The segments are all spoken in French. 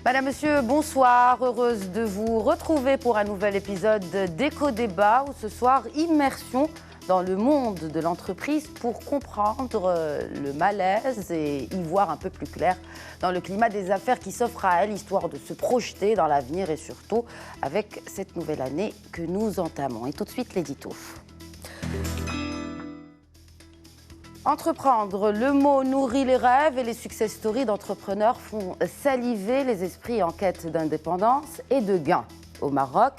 Madame, Monsieur, bonsoir. Heureuse de vous retrouver pour un nouvel épisode d'Éco-Débat où ce soir, immersion dans le monde de l'entreprise pour comprendre le malaise et y voir un peu plus clair dans le climat des affaires qui s'offre à elle, histoire de se projeter dans l'avenir et surtout avec cette nouvelle année que nous entamons. Et tout de suite, l'édito. Entreprendre, le mot nourrit les rêves et les success stories d'entrepreneurs font saliver les esprits en quête d'indépendance et de gains. Au Maroc,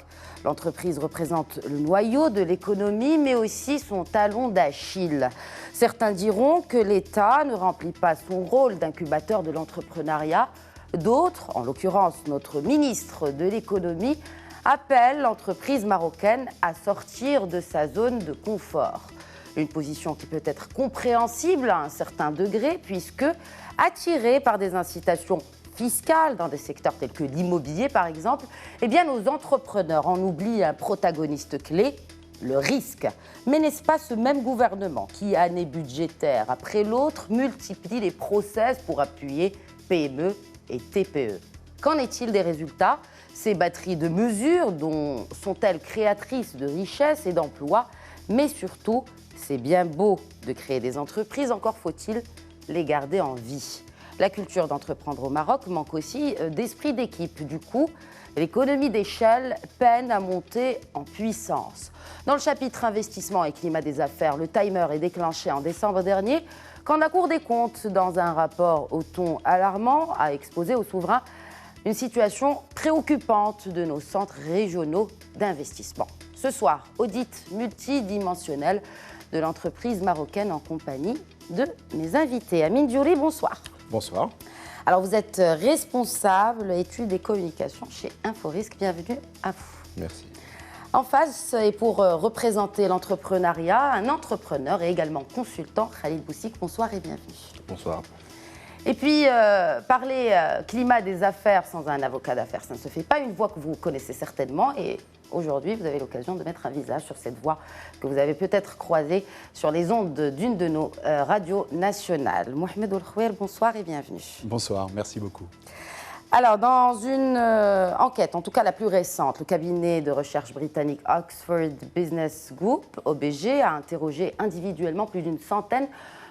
l'entreprise représente le noyau de l'économie, mais aussi son talon d'Achille. Certains diront que l'État ne remplit pas son rôle d'incubateur de l'entrepreneuriat. D'autres, en l'occurrence notre ministre de l'économie, appellent l'entreprise marocaine à sortir de sa zone de confort. Une position qui peut être compréhensible à un certain degré, puisque, attirée par des incitations fiscales dans des secteurs tels que l'immobilier par exemple, eh bien nos entrepreneurs en oublient un protagoniste clé, le risque. Mais n'est-ce pas ce même gouvernement qui, année budgétaire après l'autre, multiplie les process pour appuyer PME et TPE? Qu'en est-il des résultats? Ces batteries de mesures dont sont-elles créatrices de richesses et d'emplois? Mais surtout, c'est bien beau de créer des entreprises, encore faut-il les garder en vie. La culture d'entreprendre au Maroc manque aussi d'esprit d'équipe. Du coup, l'économie d'échelle peine à monter en puissance. Dans le chapitre investissement et climat des affaires, le timer est déclenché en décembre dernier quand la Cour des comptes, dans un rapport au ton alarmant, a exposé aux souverains une situation préoccupante de nos centres régionaux d'investissement. Ce soir, audit multidimensionnel de l'entreprise marocaine en compagnie de mes invités. Amine Diouri, bonsoir. Bonsoir. Alors, vous êtes responsable études et communications chez Inforisque. Bienvenue à vous. Merci. En face, et pour représenter l'entrepreneuriat, un entrepreneur et également consultant, Khalid Boussik. Bonsoir et bienvenue. Bonsoir. Et puis, parler climat des affaires sans un avocat d'affaires, ça ne se fait pas. Une voix que vous connaissez certainement. Et aujourd'hui, vous avez l'occasion de mettre un visage sur cette voix que vous avez peut-être croisée sur les ondes d'une de nos radios nationales. Mohamed Oulkhouer, bonsoir et bienvenue. Bonsoir, merci beaucoup. Alors, dans une enquête, en tout cas la plus récente, le cabinet de recherche britannique Oxford Business Group, OBG, a interrogé individuellement plus d'une centaine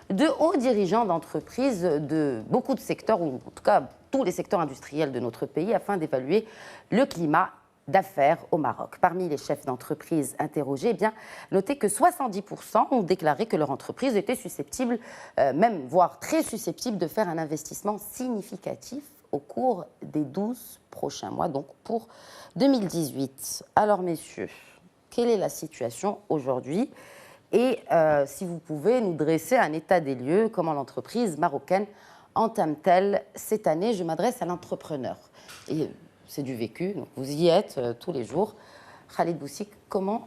de hauts dirigeants d'entreprises de beaucoup de secteurs, ou en tout cas tous les secteurs industriels de notre pays, afin d'évaluer le climat d'affaires au Maroc. Parmi les chefs d'entreprise interrogés, eh bien, notez que 70% ont déclaré que leur entreprise était susceptible, même voire très susceptible, de faire un investissement significatif au cours des 12 prochains mois, donc pour 2018. Alors messieurs, quelle est la situation aujourd'hui ? Et si vous pouvez nous dresser un état des lieux, comment l'entreprise marocaine entame-t-elle cette année? Je m'adresse à l'entrepreneur. Et c'est du vécu, donc vous y êtes tous les jours. Khalid Boussik, comment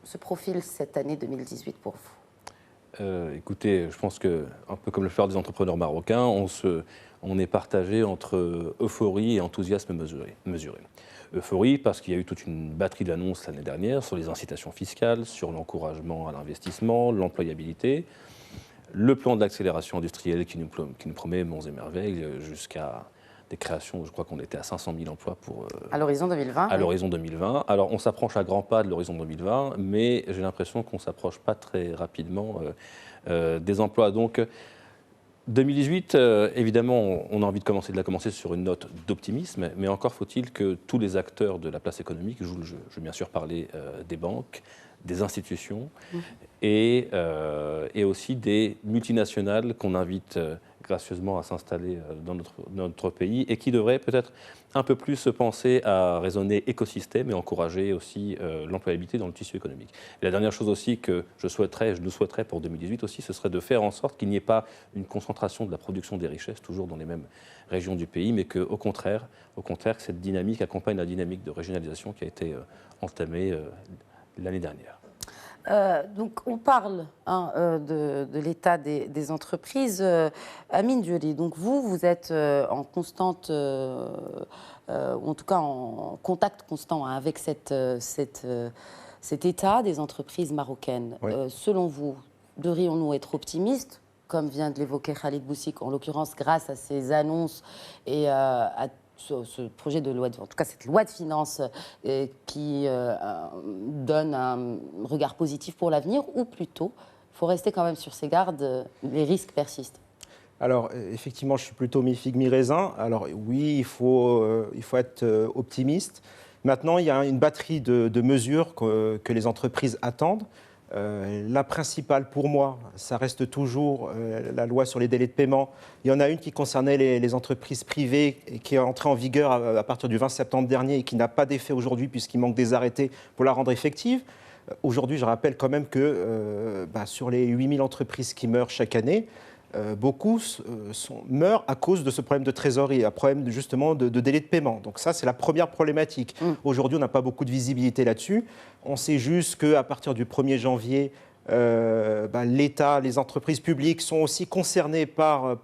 se profile cette année 2018 pour vous? Écoutez, je pense que, un peu comme le faire des entrepreneurs marocains, on est partagé entre euphorie et enthousiasme mesuré. Euphorie parce qu'il y a eu toute une batterie d'annonces l'année dernière sur les incitations fiscales, sur l'encouragement à l'investissement, l'employabilité, le plan d'accélération industrielle qui nous promet monts et merveilles jusqu'à des créations, je crois qu'on était à 500 000 emplois à l'horizon 2020. À l'horizon 2020. Alors on s'approche à grands pas de l'horizon 2020, mais j'ai l'impression qu'on ne s'approche pas très rapidement des emplois. Donc 2018, évidemment, on a envie de la commencer sur une note d'optimisme, mais encore faut-il que tous les acteurs de la place économique jouent le jeu. Je veux bien sûr parler des banques, des institutions et aussi des multinationales qu'on invite gracieusement à s'installer dans notre pays et qui devraient peut-être un peu plus se penser à raisonner écosystème et encourager aussi l'employabilité dans le tissu économique. Et la dernière chose aussi que nous souhaiterais pour 2018 aussi, ce serait de faire en sorte qu'il n'y ait pas une concentration de la production des richesses toujours dans les mêmes régions du pays, mais qu'au contraire, que cette dynamique accompagne la dynamique de régionalisation qui a été entamée l'année dernière. Donc on parle de l'état des entreprises. Amine Diouri, donc vous êtes en constante, en tout cas en contact constant avec cet état des entreprises marocaines. Oui. Selon vous, devrions-nous être optimistes, comme vient de l'évoquer Khalid Boussik, en l'occurrence grâce à ces annonces et à ce projet de loi, en tout cas cette loi de finances qui donne un regard positif pour l'avenir, ou plutôt, il faut rester quand même sur ses gardes, les risques persistent? Alors, effectivement, je suis plutôt mi-figue, mi-raisin. Alors, oui, il faut être optimiste. Maintenant, il y a une batterie de mesures que les entreprises attendent. La principale, pour moi, ça reste toujours la loi sur les délais de paiement. Il y en a une qui concernait les entreprises privées et qui est entrée en vigueur à partir du 20 septembre dernier et qui n'a pas d'effet aujourd'hui puisqu'il manque des arrêtés pour la rendre effective. Aujourd'hui, je rappelle quand même que sur les 8000 entreprises qui meurent chaque année, beaucoup meurent à cause de ce problème de trésorerie, un problème justement de délai de paiement. Donc ça, c'est la première problématique. Aujourd'hui, on n'a pas beaucoup de visibilité là-dessus. On sait juste qu'à partir du 1er janvier, l'État, les entreprises publiques sont aussi concernées par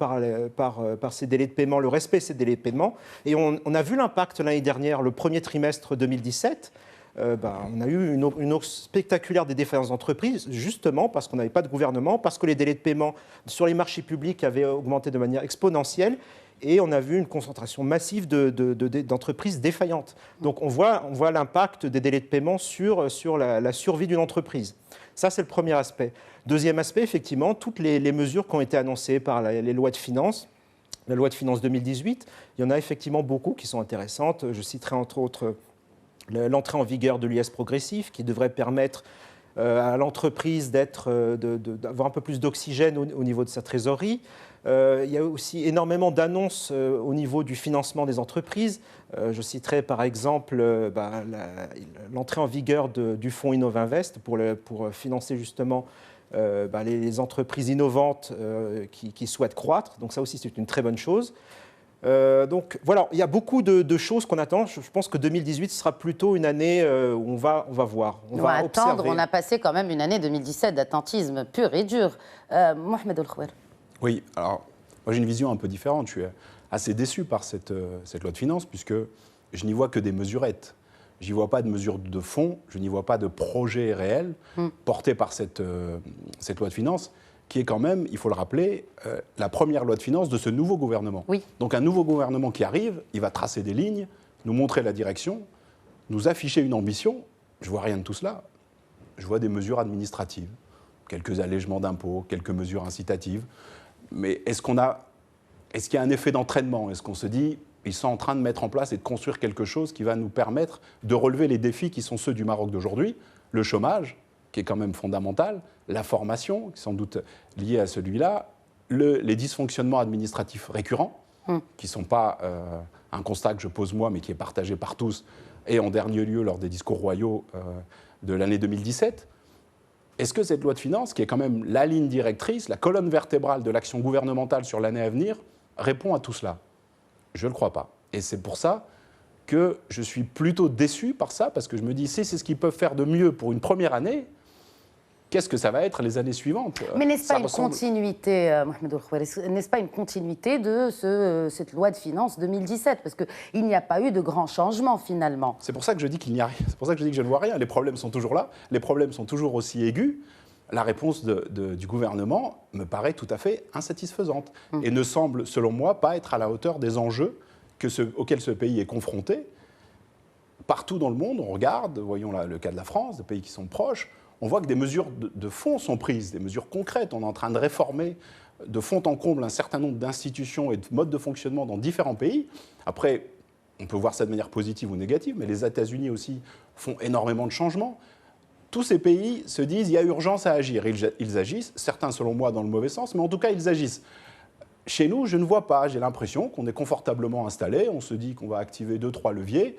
ces délais de paiement, le respect de ces délais de paiement. Et on a vu l'impact l'année dernière, le premier trimestre 2017. On a eu une hausse spectaculaire des défaillances d'entreprises, justement parce qu'on n'avait pas de gouvernement, parce que les délais de paiement sur les marchés publics avaient augmenté de manière exponentielle, et on a vu une concentration massive d'entreprises défaillantes. Donc on voit l'impact des délais de paiement sur la survie d'une entreprise. Ça, c'est le premier aspect. Deuxième aspect, effectivement, toutes les mesures qui ont été annoncées par les lois de finances, la loi de finances 2018, il y en a effectivement beaucoup qui sont intéressantes. Je citerai entre autres l'entrée en vigueur de l'IS progressif qui devrait permettre à l'entreprise d'avoir un peu plus d'oxygène au niveau de sa trésorerie. Il y a aussi énormément d'annonces au niveau du financement des entreprises. Je citerai par exemple l'entrée en vigueur du fonds Innovinvest pour financer justement les entreprises innovantes qui souhaitent croître. Donc ça aussi, c'est une très bonne chose. Donc voilà, il y a beaucoup de choses qu'on attend. Je pense que 2018 sera plutôt une année où on va voir. On va attendre. Observer. On a passé quand même une année 2017 d'attentisme pur et dur. Mohamed El Khouer. Oui, alors moi j'ai une vision un peu différente. Je suis assez déçu par cette loi de finances puisque je n'y vois que des mesurettes. Je n'y vois pas de mesures de fond, je n'y vois pas de projet réel porté par cette loi de finances, qui est quand même, il faut le rappeler, la première loi de finances de ce nouveau gouvernement. Oui. Donc un nouveau gouvernement qui arrive, il va tracer des lignes, nous montrer la direction, nous afficher une ambition. Je ne vois rien de tout cela. Je vois des mesures administratives, quelques allègements d'impôts, quelques mesures incitatives. Mais est-ce qu'il y a un effet d'entraînement? Est-ce qu'on se dit, ils sont en train de mettre en place et de construire quelque chose qui va nous permettre de relever les défis qui sont ceux du Maroc d'aujourd'hui, le chômage, qui est quand même fondamental, la formation, qui est sans doute liée à celui-là, les dysfonctionnements administratifs récurrents, qui ne sont pas un constat que je pose moi, mais qui est partagé par tous, et en dernier lieu lors des discours royaux de l'année 2017. Est-ce que cette loi de finances, qui est quand même la ligne directrice, la colonne vertébrale de l'action gouvernementale sur l'année à venir, répond à tout cela? Je ne le crois pas. Et c'est pour ça que je suis plutôt déçu par ça, parce que je me dis, si c'est ce qu'ils peuvent faire de mieux pour une première année, qu'est-ce que ça va être les années suivantes? Mais n'est-ce pas une continuité, Mohamed El Khouer, n'est-ce pas une continuité de cette loi de finances 2017? Parce qu'il n'y a pas eu de grands changements, finalement. C'est pour ça que je dis qu'il n'y a rien. C'est pour ça que je dis que je ne vois rien. Les problèmes sont toujours là. Les problèmes sont toujours aussi aigus. La réponse du gouvernement me paraît tout à fait insatisfaisante et ne semble, selon moi, pas être à la hauteur des enjeux auxquels ce pays est confronté. Partout dans le monde, on regarde, voyons là, le cas de la France, des pays qui sont proches, on voit que des mesures de fond sont prises, des mesures concrètes. On est en train de réformer de fond en comble un certain nombre d'institutions et de modes de fonctionnement dans différents pays. Après, on peut voir ça de manière positive ou négative, mais les États-Unis aussi font énormément de changements. Tous ces pays se disent qu'il y a urgence à agir. Ils agissent, certains selon moi dans le mauvais sens, mais en tout cas ils agissent. Chez nous, je ne vois pas. J'ai l'impression qu'on est confortablement installé. On se dit qu'on va activer 2-3 leviers.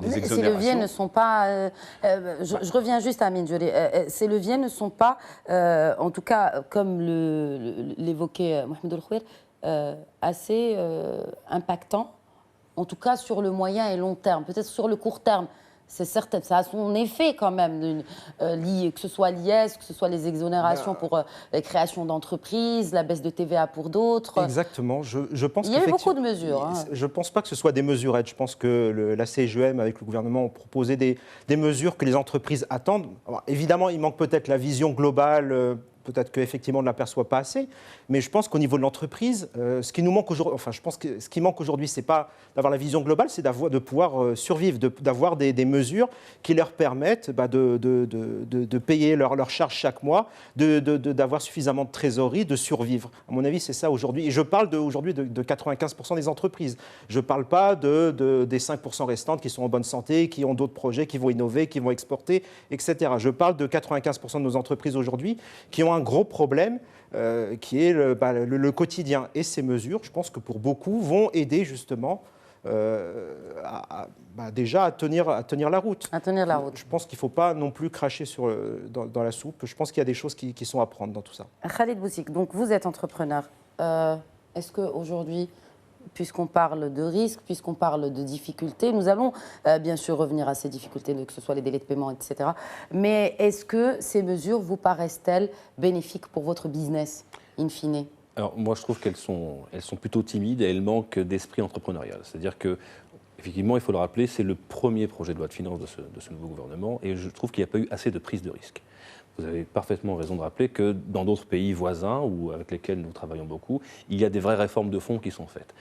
Ces leviers ne sont pas... je reviens juste à Amine Djoli. Ces leviers ne sont pas, en tout cas, comme l'évoquait Mohamed El Khouer, assez impactants, en tout cas sur le moyen et long terme. Peut-être sur le court terme, c'est certain, ça a son effet quand même, que ce soit l'IS, que ce soit les exonérations pour les créations d'entreprises, la baisse de TVA pour d'autres. Exactement. Je pense il y a eu beaucoup de mesures. Hein. Je ne pense pas que ce soit des mesurettes. Je pense que la CGEM, avec le gouvernement, ont proposé des mesures que les entreprises attendent. Alors, évidemment, il manque peut-être la vision globale peut-être qu'effectivement on ne l'aperçoit pas assez, mais je pense qu'au niveau de l'entreprise, ce qui nous manque aujourd'hui, enfin je pense que ce qui manque aujourd'hui, c'est pas d'avoir la vision globale, c'est de pouvoir survivre, d'avoir des mesures qui leur permettent de payer leurs charges chaque mois, d'avoir suffisamment de trésorerie, de survivre. À mon avis, c'est ça aujourd'hui. Et je parle aujourd'hui de 95% des entreprises. Je ne parle pas des 5% restantes qui sont en bonne santé, qui ont d'autres projets, qui vont innover, qui vont exporter, etc. Je parle de 95% de nos entreprises aujourd'hui qui ont un gros problème qui est le quotidien. Et ces mesures, je pense que pour beaucoup, vont aider justement déjà à tenir la route. À tenir la route. Je pense qu'il ne faut pas non plus cracher dans la soupe. Je pense qu'il y a des choses qui sont à prendre dans tout ça. Khalid Bouzik, donc vous êtes entrepreneur. Est-ce qu'aujourd'hui, puisqu'on parle de risques, puisqu'on parle de difficultés, nous allons bien sûr revenir à ces difficultés, que ce soit les délais de paiement, etc. Mais est-ce que ces mesures vous paraissent-elles bénéfiques pour votre business, in fine ? Alors moi je trouve qu'elles sont plutôt timides et elles manquent d'esprit entrepreneurial. C'est-à-dire que, effectivement, il faut le rappeler, c'est le premier projet de loi de finances de ce nouveau gouvernement et je trouve qu'il n'y a pas eu assez de prise de risque. Vous avez parfaitement raison de rappeler que dans d'autres pays voisins ou avec lesquels nous travaillons beaucoup, il y a des vraies réformes de fond qui sont faites.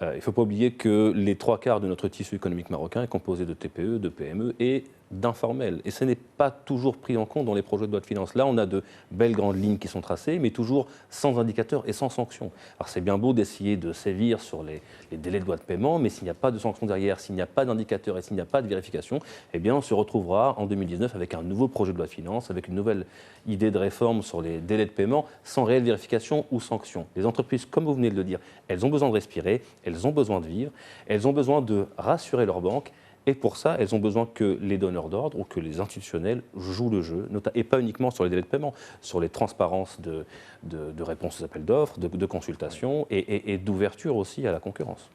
Il ne faut pas oublier que les 3/4 de notre tissu économique marocain est composé de TPE, de PME et d'informels. Et ce n'est pas toujours pris en compte dans les projets de loi de finances. Là, on a de belles grandes lignes qui sont tracées, mais toujours sans indicateurs et sans sanctions. Alors c'est bien beau d'essayer de sévir sur les délais de loi de paiement, mais s'il n'y a pas de sanctions derrière, s'il n'y a pas d'indicateurs et s'il n'y a pas de vérification, eh bien on se retrouvera en 2019 avec un nouveau projet de loi de finances, avec une nouvelle idée de réforme sur les délais de paiement, sans réelle vérification ou sanction. Les entreprises, comme vous venez de le dire, elles ont besoin de respirer, elles ont besoin de vivre, elles ont besoin de rassurer leurs banques. Et pour ça, elles ont besoin que les donneurs d'ordre ou que les institutionnels jouent le jeu, et pas uniquement sur les délais de paiement, sur les transparences de réponses aux appels d'offres, de consultation et d'ouverture aussi à la concurrence.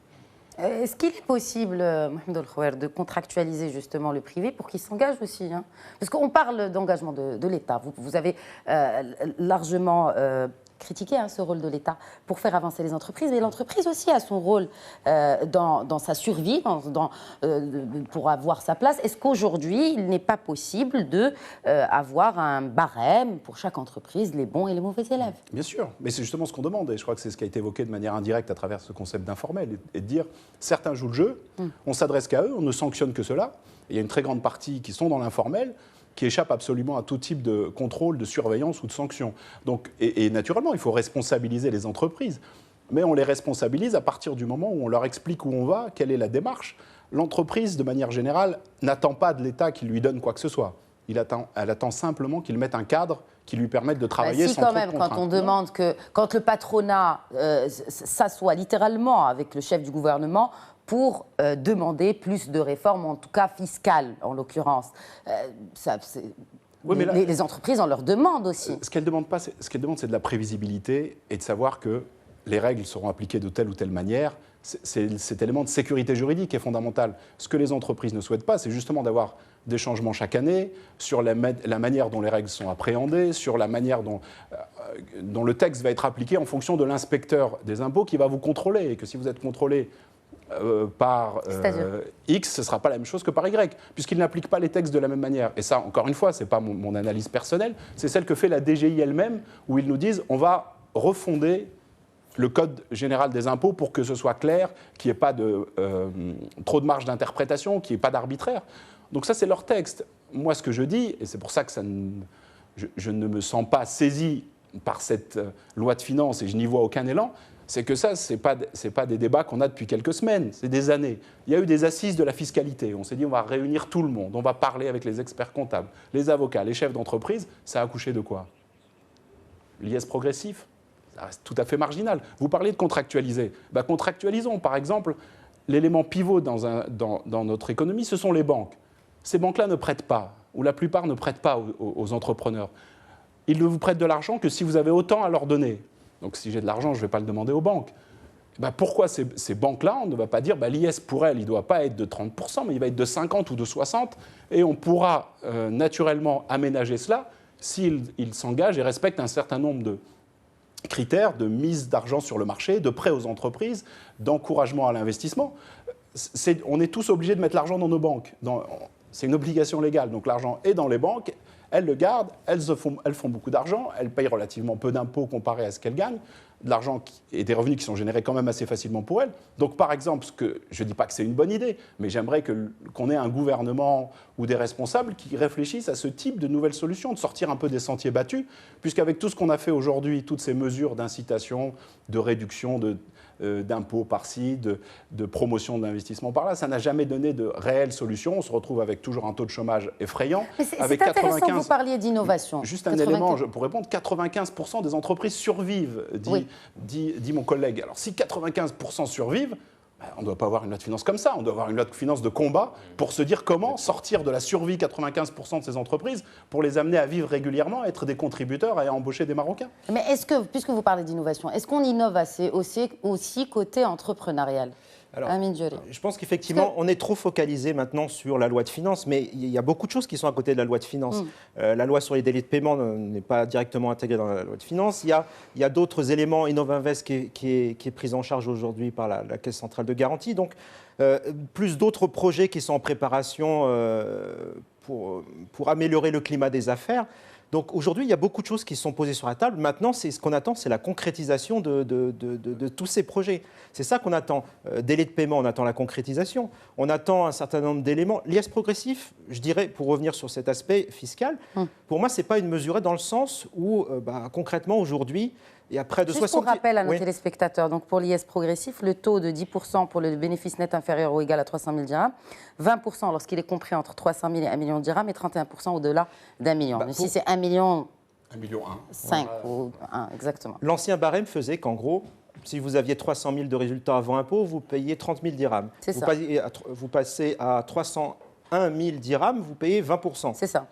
Est-ce qu'il est possible, Mohamed El Khouer, de contractualiser justement le privé pour qu'il s'engage aussi, hein ? Parce qu'on parle d'engagement de l'État. Vous avez largement critiqué ce rôle de l'État pour faire avancer les entreprises, mais l'entreprise aussi a son rôle dans sa survie, pour avoir sa place. Est-ce qu'aujourd'hui, il n'est pas possible d'avoir un barème pour chaque entreprise, les bons et les mauvais élèves ? Bien sûr, mais c'est justement ce qu'on demande, et je crois que c'est ce qui a été évoqué de manière indirecte à travers ce concept d'informel, et de dire, certains jouent le jeu, on s'adresse qu'à eux, on ne sanctionne que cela. Il y a une très grande partie qui sont dans l'informel, qui échappent absolument à tout type de contrôle, de surveillance ou de sanction. Donc, et naturellement, il faut responsabiliser les entreprises, mais on les responsabilise à partir du moment où on leur explique où on va, quelle est la démarche. L'entreprise, de manière générale, n'attend pas de l'État qui lui donne quoi que ce soit. Elle attend simplement qu'il mette un cadre qui lui permette de travailler sans trop de contraintes. Quand on demande quand le patronat s'assoit littéralement avec le chef du gouvernement pour demander plus de réformes, en tout cas fiscales en l'occurrence, les entreprises en leur demandent aussi. Ce qu'elles demandent, c'est de la prévisibilité et de savoir que les règles seront appliquées de telle ou telle manière. C'est cet élément de sécurité juridique qui est fondamental. Ce que les entreprises ne souhaitent pas, c'est justement d'avoir des changements chaque année sur la manière dont les règles sont appréhendées, sur la manière dont le texte va être appliqué en fonction de l'inspecteur des impôts qui va vous contrôler. Et que si vous êtes contrôlé par X, ce ne sera pas la même chose que par Y, puisqu'il n'applique pas les textes de la même manière. Et ça, encore une fois, ce n'est pas mon analyse personnelle, c'est celle que fait la DGI elle-même, où ils nous disent on va refonder le Code général des impôts pour que ce soit clair, qu'il n'y ait pas trop de marge d'interprétation, qu'il n'y ait pas d'arbitraire. Donc ça, c'est leur texte. Moi, ce que je dis, et c'est pour ça que je ne me sens pas saisi par cette loi de finances et je n'y vois aucun élan, c'est que ça, ce n'est pas des débats qu'on a depuis quelques semaines, c'est des années. Il y a eu des assises de la fiscalité. On s'est dit, on va réunir tout le monde, on va parler avec les experts comptables, les avocats, les chefs d'entreprise. Ça a accouché de quoi ? L'IS progressif ? Ça reste tout à fait marginal. Vous parlez de contractualiser. Contractualisons. Par exemple, l'élément pivot dans notre économie, ce sont les banques. Ces banques-là ne prêtent pas, ou la plupart ne prêtent pas aux entrepreneurs. Ils ne vous prêtent de l'argent que si vous avez autant à leur donner. Donc si j'ai de l'argent, je ne vais pas le demander aux banques. Pourquoi ces banques-là, on ne va pas dire l'IS pour elles, il ne doit pas être de 30%, mais il va être de 50 ou de 60, et on pourra naturellement aménager cela s'ils s'engagent et respectent un certain nombre de critères de mise d'argent sur le marché, de prêts aux entreprises, d'encouragement à l'investissement. On est tous obligés de mettre l'argent dans nos banques. C'est une obligation légale. Donc l'argent est dans les banques, elles le gardent, elles font beaucoup d'argent, elles payent relativement peu d'impôts comparé à ce qu'elles gagnent, de l'argent et des revenus qui sont générés quand même assez facilement pour elles. Donc par exemple, je ne dis pas que c'est une bonne idée, mais j'aimerais qu'on ait un gouvernement ou des responsables qui réfléchissent à ce type de nouvelles solutions, de sortir un peu des sentiers battus, puisqu'avec tout ce qu'on a fait aujourd'hui, toutes ces mesures d'incitation, de réduction d'impôts par-ci, de promotion d'investissement par-là, ça n'a jamais donné de réelles solutions. On se retrouve avec toujours un taux de chômage effrayant. C'est intéressant que vous parliez d'innovation. Juste un élément pour répondre, 95% des entreprises survivent, dit mon collègue. Alors si 95% survivent, on ne doit pas avoir une loi de finances comme ça, on doit avoir une loi de finances de combat pour se dire comment sortir de la survie 95% de ces entreprises pour les amener à vivre régulièrement, à être des contributeurs et à embaucher des Marocains. Mais est-ce que, puisque vous parlez d'innovation, est-ce qu'on innove assez aussi côté entrepreneurial ? Alors, je pense qu'effectivement, on est trop focalisé maintenant sur la loi de finances, mais il y a beaucoup de choses qui sont à côté de la loi de finances. La loi sur les délais de paiement n'est pas directement intégrée dans la loi de finances. Il y a d'autres éléments. Innovinvest qui est prise en charge aujourd'hui par la Caisse centrale de garantie. Donc, plus d'autres projets qui sont en préparation pour améliorer le climat des affaires. Donc aujourd'hui, il y a beaucoup de choses qui sont posées sur la table. Maintenant, ce qu'on attend, c'est la concrétisation de tous ces projets. C'est ça qu'on attend. Délai de paiement, on attend la concrétisation. On attend un certain nombre d'éléments. L'IS progressif, je dirais, pour revenir sur cet aspect fiscal, pour moi, ce n'est pas une mesurée dans le sens où, concrètement, aujourd'hui, il y a près de 60... Juste pour rappel à nos téléspectateurs, donc pour l'IS progressif, le taux de 10% pour le bénéfice net inférieur ou égal à 300 000 dirhams, 20% lorsqu'il est compris entre 300 000 et 1 million de dirhams et 31% au-delà d'1 million. Mais si c'est 1 million... 1 million 5 ou 1, exactement. L'ancien barème faisait qu'en gros, si vous aviez 300 000 de résultats avant impôt, vous payiez 30 000 dirhams. C'est ça. Vous passez à 301 000 dirhams, vous payez 20%. C'est ça.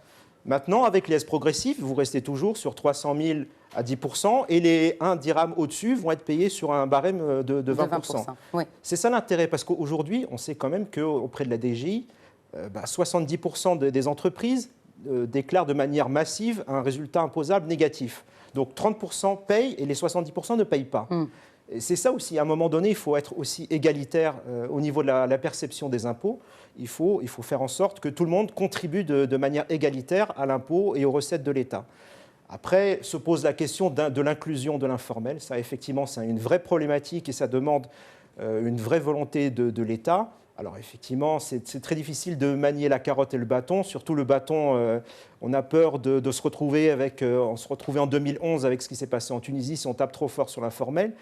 Maintenant, avec l'IS progressif, vous restez toujours sur 300 000 à 10% et les 1 dirham au-dessus vont être payés sur un barème de 20%. Oui. C'est ça l'intérêt, parce qu'aujourd'hui, on sait quand même qu'auprès de la DGI, 70% des entreprises déclarent de manière massive un résultat imposable négatif. Donc 30% payent et les 70% ne payent pas. Et c'est ça aussi, à un moment donné, il faut être aussi égalitaire au niveau de la perception des impôts. Il faut faire en sorte que tout le monde contribue de manière égalitaire à l'impôt et aux recettes de l'État. Après, se pose la question de l'inclusion de l'informel. Ça, effectivement, c'est une vraie problématique et ça demande une vraie volonté de l'État. Alors, effectivement, c'est très difficile de manier la carotte et le bâton. Surtout le bâton, on a peur de se retrouver on se retrouvait en 2011 avec ce qui s'est passé en Tunisie si on tape trop fort sur l'informel.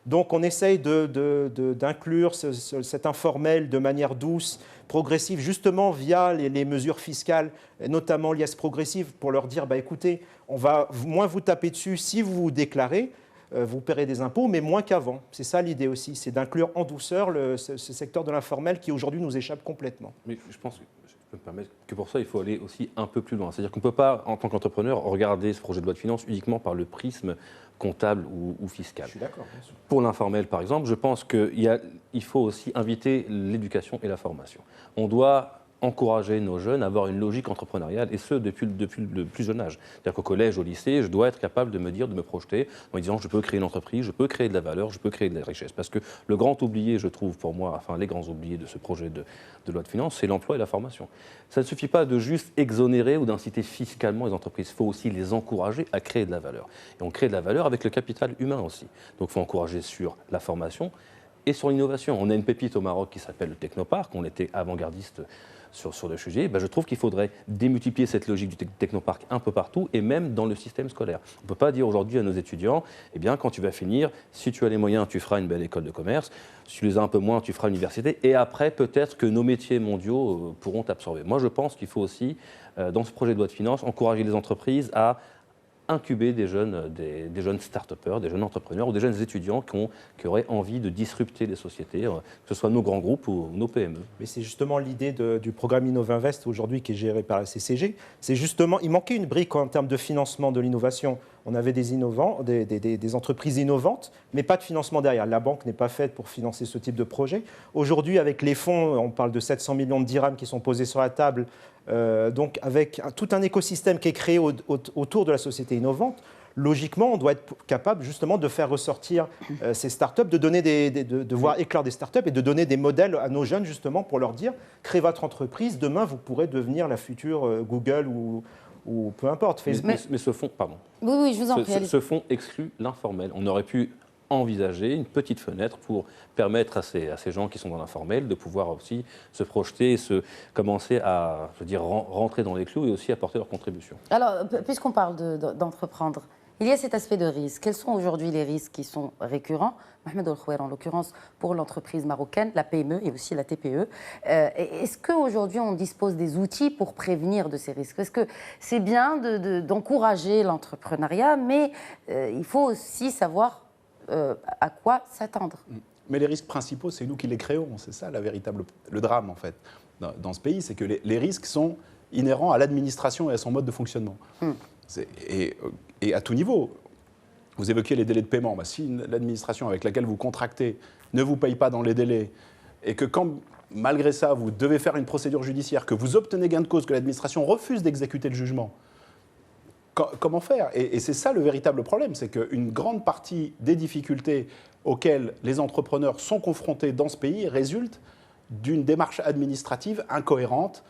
Donc on essaye d'inclure cet informel de manière douce, progressive, justement via les mesures fiscales, notamment l'IS progressive, pour leur dire, écoutez, on va moins vous taper dessus si vous vous déclarez, vous paierez des impôts, mais moins qu'avant. C'est ça l'idée aussi, c'est d'inclure en douceur ce secteur de l'informel qui aujourd'hui nous échappe complètement. Mais je pense que je peux me permettre que pour ça, il faut aller aussi un peu plus loin. C'est-à-dire qu'on ne peut pas, en tant qu'entrepreneur, regarder ce projet de loi de finances uniquement par le prisme comptable ou fiscal. Je suis d'accord, bien sûr. Pour l'informel, par exemple, je pense qu'il faut aussi inviter l'éducation et la formation. On doit encourager nos jeunes à avoir une logique entrepreneuriale, et ce, depuis le plus jeune âge. C'est-à-dire qu'au collège, au lycée, je dois être capable de me projeter en me disant je peux créer une entreprise, je peux créer de la valeur, je peux créer de la richesse. Parce que le grand oublié, je trouve, pour moi, enfin les grands oubliés de ce projet de loi de finances, c'est l'emploi et la formation. Ça ne suffit pas de juste exonérer ou d'inciter fiscalement les entreprises. Il faut aussi les encourager à créer de la valeur. Et on crée de la valeur avec le capital humain aussi. Donc il faut encourager sur la formation et sur l'innovation. On a une pépite au Maroc qui s'appelle le Technopark. On était avant-gardiste sur le sujet. Je trouve qu'il faudrait démultiplier cette logique du Technopark un peu partout et même dans le système scolaire. On ne peut pas dire aujourd'hui à nos étudiants, quand tu vas finir, si tu as les moyens, tu feras une belle école de commerce, si tu les as un peu moins, tu feras l'université, et après, peut-être que nos métiers mondiaux pourront t'absorber. Moi, je pense qu'il faut aussi, dans ce projet de loi de finances, encourager les entreprises à incuber des jeunes start-upers, des jeunes entrepreneurs ou des jeunes étudiants qui auraient envie de disrupter les sociétés, que ce soit nos grands groupes ou nos PME. Mais c'est justement l'idée du programme Innovinvest aujourd'hui qui est géré par la CCG. C'est justement, il manquait une brique en termes de financement de l'innovation. On avait des entreprises innovantes, mais pas de financement derrière. La banque n'est pas faite pour financer ce type de projet. Aujourd'hui, avec les fonds, on parle de 700 millions de dirhams qui sont posés sur la table, donc avec tout un écosystème qui est créé autour de la société innovante. Logiquement, on doit être capable justement de faire ressortir ces startups, de donner de voir éclore des startups et de donner des modèles à nos jeunes justement pour leur dire créez votre entreprise, demain vous pourrez devenir la future Google ou peu importe. Mais ce fonds, pardon. Oui, je vous en prie. Ce fonds exclut l'informel. On aurait pu envisager une petite fenêtre pour permettre à ces gens qui sont dans l'informel de pouvoir aussi se projeter et commencer à rentrer dans les clous et aussi apporter leur contribution. Alors, puisqu'on parle d'entreprendre, il y a cet aspect de risque. Quels sont aujourd'hui les risques qui sont récurrents? Mohamed El-Khouer, en l'occurrence, pour l'entreprise marocaine, la PME et aussi la TPE. Est-ce qu'aujourd'hui, on dispose des outils pour prévenir de ces risques? Parce que c'est bien d'encourager l'entrepreneuriat, mais il faut aussi savoir à quoi s'attendre. Mais les risques principaux, c'est nous qui les créons. C'est ça le drame, en fait, dans ce pays. C'est que les risques sont inhérents à l'administration et à son mode de fonctionnement. Et à tout niveau. Vous évoquiez les délais de paiement. Si l'administration avec laquelle vous contractez ne vous paye pas dans les délais, et que quand, malgré ça, vous devez faire une procédure judiciaire, que vous obtenez gain de cause, que l'administration refuse d'exécuter le jugement, comment faire? Et c'est ça le véritable problème, c'est qu'une grande partie des difficultés auxquelles les entrepreneurs sont confrontés dans ce pays résultent d'une démarche administrative incohérente,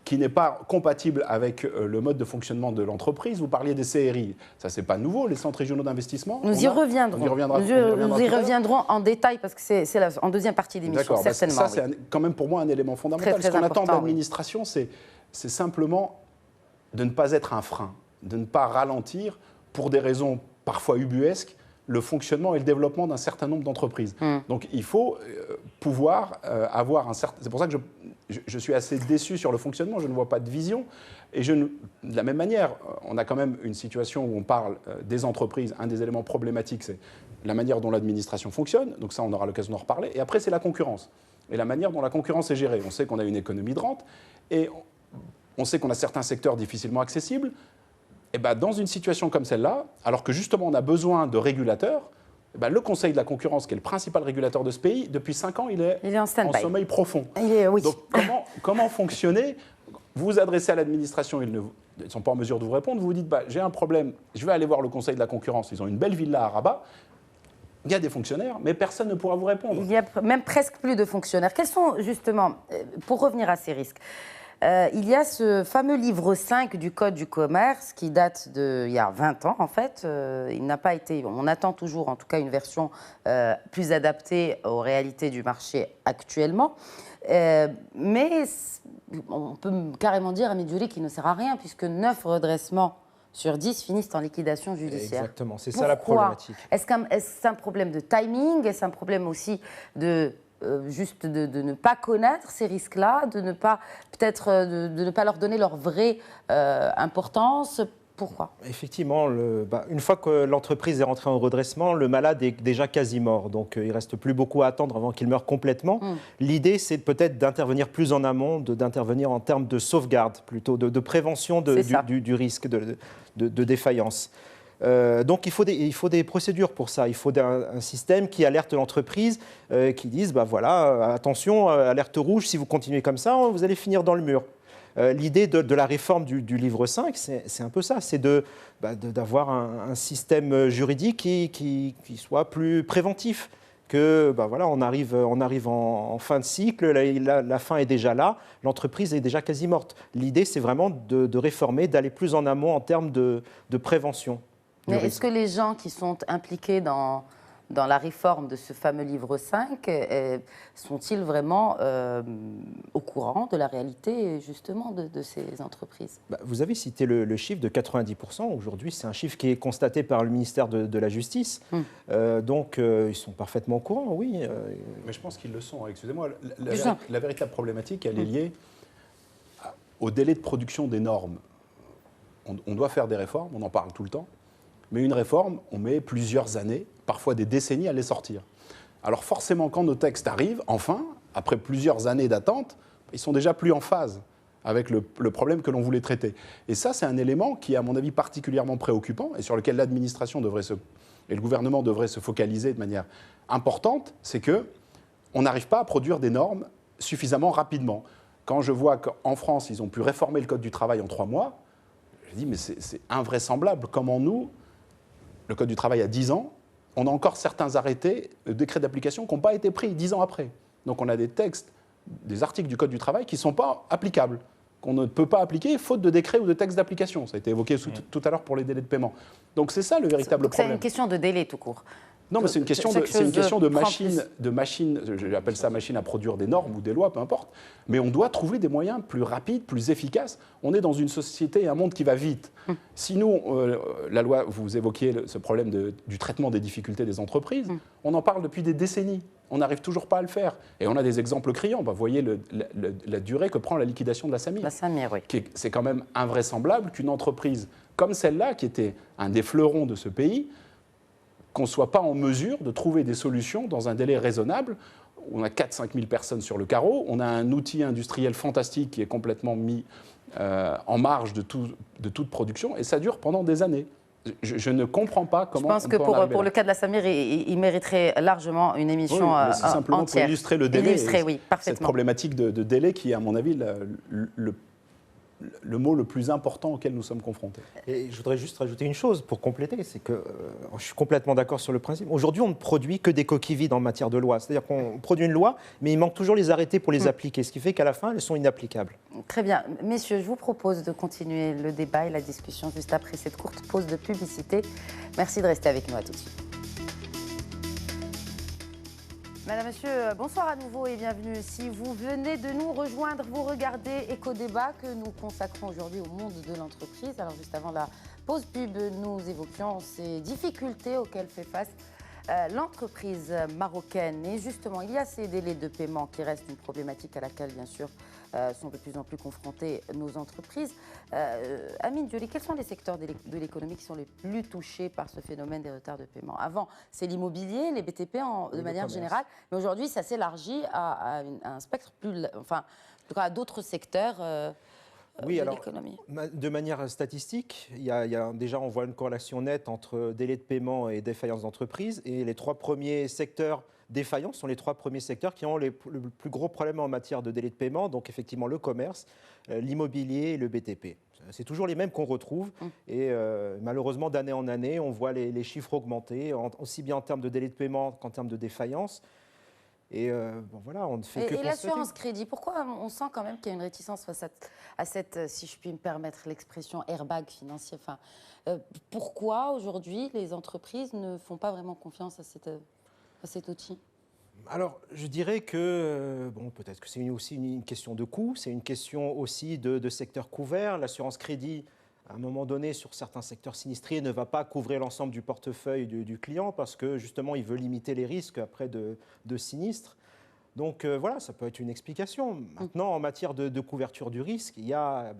qui n'est pas compatible avec le mode de fonctionnement de l'entreprise. Vous parliez des CRI, ça c'est pas nouveau, les centres régionaux d'investissement. Nous y reviendrons. Nous y reviendrons en détail parce que c'est en deuxième partie d'émission, certainement. Ça, c'est quand même pour moi un élément fondamental. Ce qu'on attend de l'administration, c'est simplement de ne pas être un frein, de ne pas ralentir pour des raisons parfois ubuesques le fonctionnement et le développement d'un certain nombre d'entreprises. Donc il faut pouvoir avoir un certain... C'est pour ça que je suis assez déçu sur le fonctionnement, je ne vois pas de vision. Et de la même manière, on a quand même une situation où on parle des entreprises. Un des éléments problématiques, c'est la manière dont l'administration fonctionne. Donc ça, on aura l'occasion d'en reparler. Et après, c'est la concurrence. Et la manière dont la concurrence est gérée. On sait qu'on a une économie de rente et on sait qu'on a certains secteurs difficilement accessibles. Et dans une situation comme celle-là, alors que justement on a besoin de régulateurs, le Conseil de la concurrence, qui est le principal régulateur de ce pays, depuis 5 ans, il est en sommeil profond. Oui. Donc comment fonctionner? Vous vous adressez à l'administration, ils ne sont pas en mesure de vous répondre, vous vous dites j'ai un problème, je vais aller voir le Conseil de la concurrence, ils ont une belle villa à Rabat, il y a des fonctionnaires, mais personne ne pourra vous répondre. Il y a même presque plus de fonctionnaires. Quels sont justement, pour revenir à ces risques, il y a ce fameux livre 5 du Code du commerce qui date d'il y a 20 ans en fait. Il n'a pas été, on attend toujours en tout cas une version plus adaptée aux réalités du marché actuellement. Mais on peut carrément dire à Midjouli qu'il ne sert à rien puisque 9 redressements sur 10 finissent en liquidation judiciaire. Exactement, c'est ça la problématique. Est-ce un problème de timing? Est-ce un problème aussi de ne pas connaître ces risques-là, de ne pas peut-être de ne pas leur donner leur vraie importance? Pourquoi? Effectivement, une fois que l'entreprise est rentrée en redressement, le malade est déjà quasi mort. Donc il ne reste plus beaucoup à attendre avant qu'il meure complètement. L'idée, c'est peut-être d'intervenir plus en amont, d'intervenir en termes de sauvegarde, plutôt de prévention du risque de défaillance. Donc il faut des procédures pour ça. Il faut un système qui alerte l'entreprise, qui dise attention, alerte rouge, si vous continuez comme ça, vous allez finir dans le mur. L'idée de la réforme du livre 5, c'est un peu ça, c'est d'avoir un système juridique qui soit plus préventif. Que on arrive en fin de cycle, la fin est déjà là, l'entreprise est déjà quasi morte. L'idée, c'est vraiment de réformer, d'aller plus en amont en termes de prévention. Mais est-ce que les gens qui sont impliqués dans la réforme de ce fameux livre 5 sont-ils vraiment au courant de la réalité justement de ces entreprises? Vous avez cité le chiffre de 90%. Aujourd'hui, c'est un chiffre qui est constaté par le ministère de la Justice. Donc, ils sont parfaitement au courant, oui. Mais je pense qu'ils le sont. Excusez-moi, la véritable problématique, elle est liée au délai de production des normes. On doit faire des réformes, on en parle tout le temps. Mais une réforme, on met plusieurs années, parfois des décennies à les sortir. Alors forcément, quand nos textes arrivent, enfin, après plusieurs années d'attente, ils sont déjà plus en phase avec le problème que l'on voulait traiter. Et ça, c'est un élément qui est, à mon avis, particulièrement préoccupant et sur lequel l'administration et le gouvernement devraient se focaliser de manière importante, c'est qu'on n'arrive pas à produire des normes suffisamment rapidement. Quand je vois qu'en France, ils ont pu réformer le Code du travail en 3 mois, je dis, mais c'est invraisemblable. Comment nous, le Code du travail a 10 ans, on a encore certains arrêtés, décrets d'application qui n'ont pas été pris 10 ans après. Donc on a des textes, des articles du Code du travail qui ne sont pas applicables, qu'on ne peut pas appliquer faute de décret ou de texte d'application. Ça a été évoqué tout à l'heure pour les délais de paiement. Donc c'est ça le véritable Donc, problème. c'est une question de délai tout court. Non, mais c'est une question de machine, j'appelle ça machine à produire des normes ou des lois, peu importe. Mais on doit trouver des moyens plus rapides, plus efficaces. On est dans une société et un monde qui va vite. Si nous, la loi, vous évoquiez ce problème du traitement des difficultés des entreprises, on en parle depuis des décennies. On n'arrive toujours pas à le faire. Et on a des exemples criants. Vous voyez la durée que prend la liquidation de la Samir. La Samir, oui. C'est quand même invraisemblable qu'une entreprise comme celle-là, qui était un des fleurons de ce pays, qu'on ne soit pas en mesure de trouver des solutions dans un délai raisonnable. On a 4-5 000 personnes sur le carreau, on a un outil industriel fantastique qui est complètement mis en marge de toute production, et ça dure pendant des années. Je ne comprends pas comment. Je pense que pour le cas de la Samir, il mériterait largement une émission entière. C'est simplement entière. pour illustrer le délai, oui, parfaitement. Cette problématique de délai qui est, à mon avis, le mot le plus important auquel nous sommes confrontés. Et je voudrais juste rajouter une chose pour compléter, c'est que je suis complètement d'accord sur le principe. Aujourd'hui, on ne produit que des coquilles vides en matière de loi. C'est-à-dire qu'on produit une loi, mais il manque toujours les arrêtés pour les appliquer, ce qui fait qu'à la fin, elles sont inapplicables. Très bien. Messieurs, je vous propose de continuer le débat et la discussion juste après cette courte pause de publicité. Merci de rester avec nous. À tout de suite. Madame, Monsieur, bonsoir à nouveau et bienvenue. Si vous venez de nous rejoindre, vous regardez Éco-Débat que nous consacrons aujourd'hui au monde de l'entreprise. Alors juste avant la pause pub, nous évoquions ces difficultés auxquelles fait face l'entreprise marocaine. Et justement, il y a ces délais de paiement qui restent une problématique à laquelle, bien sûr, sont de plus en plus confrontées nos entreprises. Amine Dioli, quels sont les secteurs de l'économie qui sont les plus touchés par ce phénomène des retards de paiement? Avant, c'est l'immobilier, les BTP de manière générale, mais aujourd'hui, ça s'élargit à un spectre plus, enfin, en tout cas, à d'autres secteurs de l'économie. De manière statistique, déjà, on voit une corrélation nette entre délai de paiement et défaillance d'entreprise, et les trois premiers secteurs défaillants sont les trois premiers secteurs qui ont le plus gros problème en matière de délai de paiement, donc effectivement le commerce, l'immobilier et le BTP. C'est toujours les mêmes qu'on retrouve et malheureusement d'année en année, on voit les chiffres augmenter, aussi bien en termes de délai de paiement qu'en termes de défaillance. Et bon, voilà, on ne fait que Et l'assurance crédit, pourquoi on sent quand même qu'il y a une réticence face à cette, si je puis me permettre l'expression, airbag financier, enfin, pourquoi aujourd'hui les entreprises ne font pas vraiment confiance à cet outil? Alors, je dirais que, bon, peut-être que c'est aussi une question de coût, c'est une question aussi de secteur couvert. L'assurance crédit, à un moment donné, sur certains secteurs sinistrés, ne va pas couvrir l'ensemble du portefeuille du client parce que, justement, il veut limiter les risques après de sinistres. Donc, voilà, ça peut être une explication. Maintenant, en matière de couverture du risque, il y a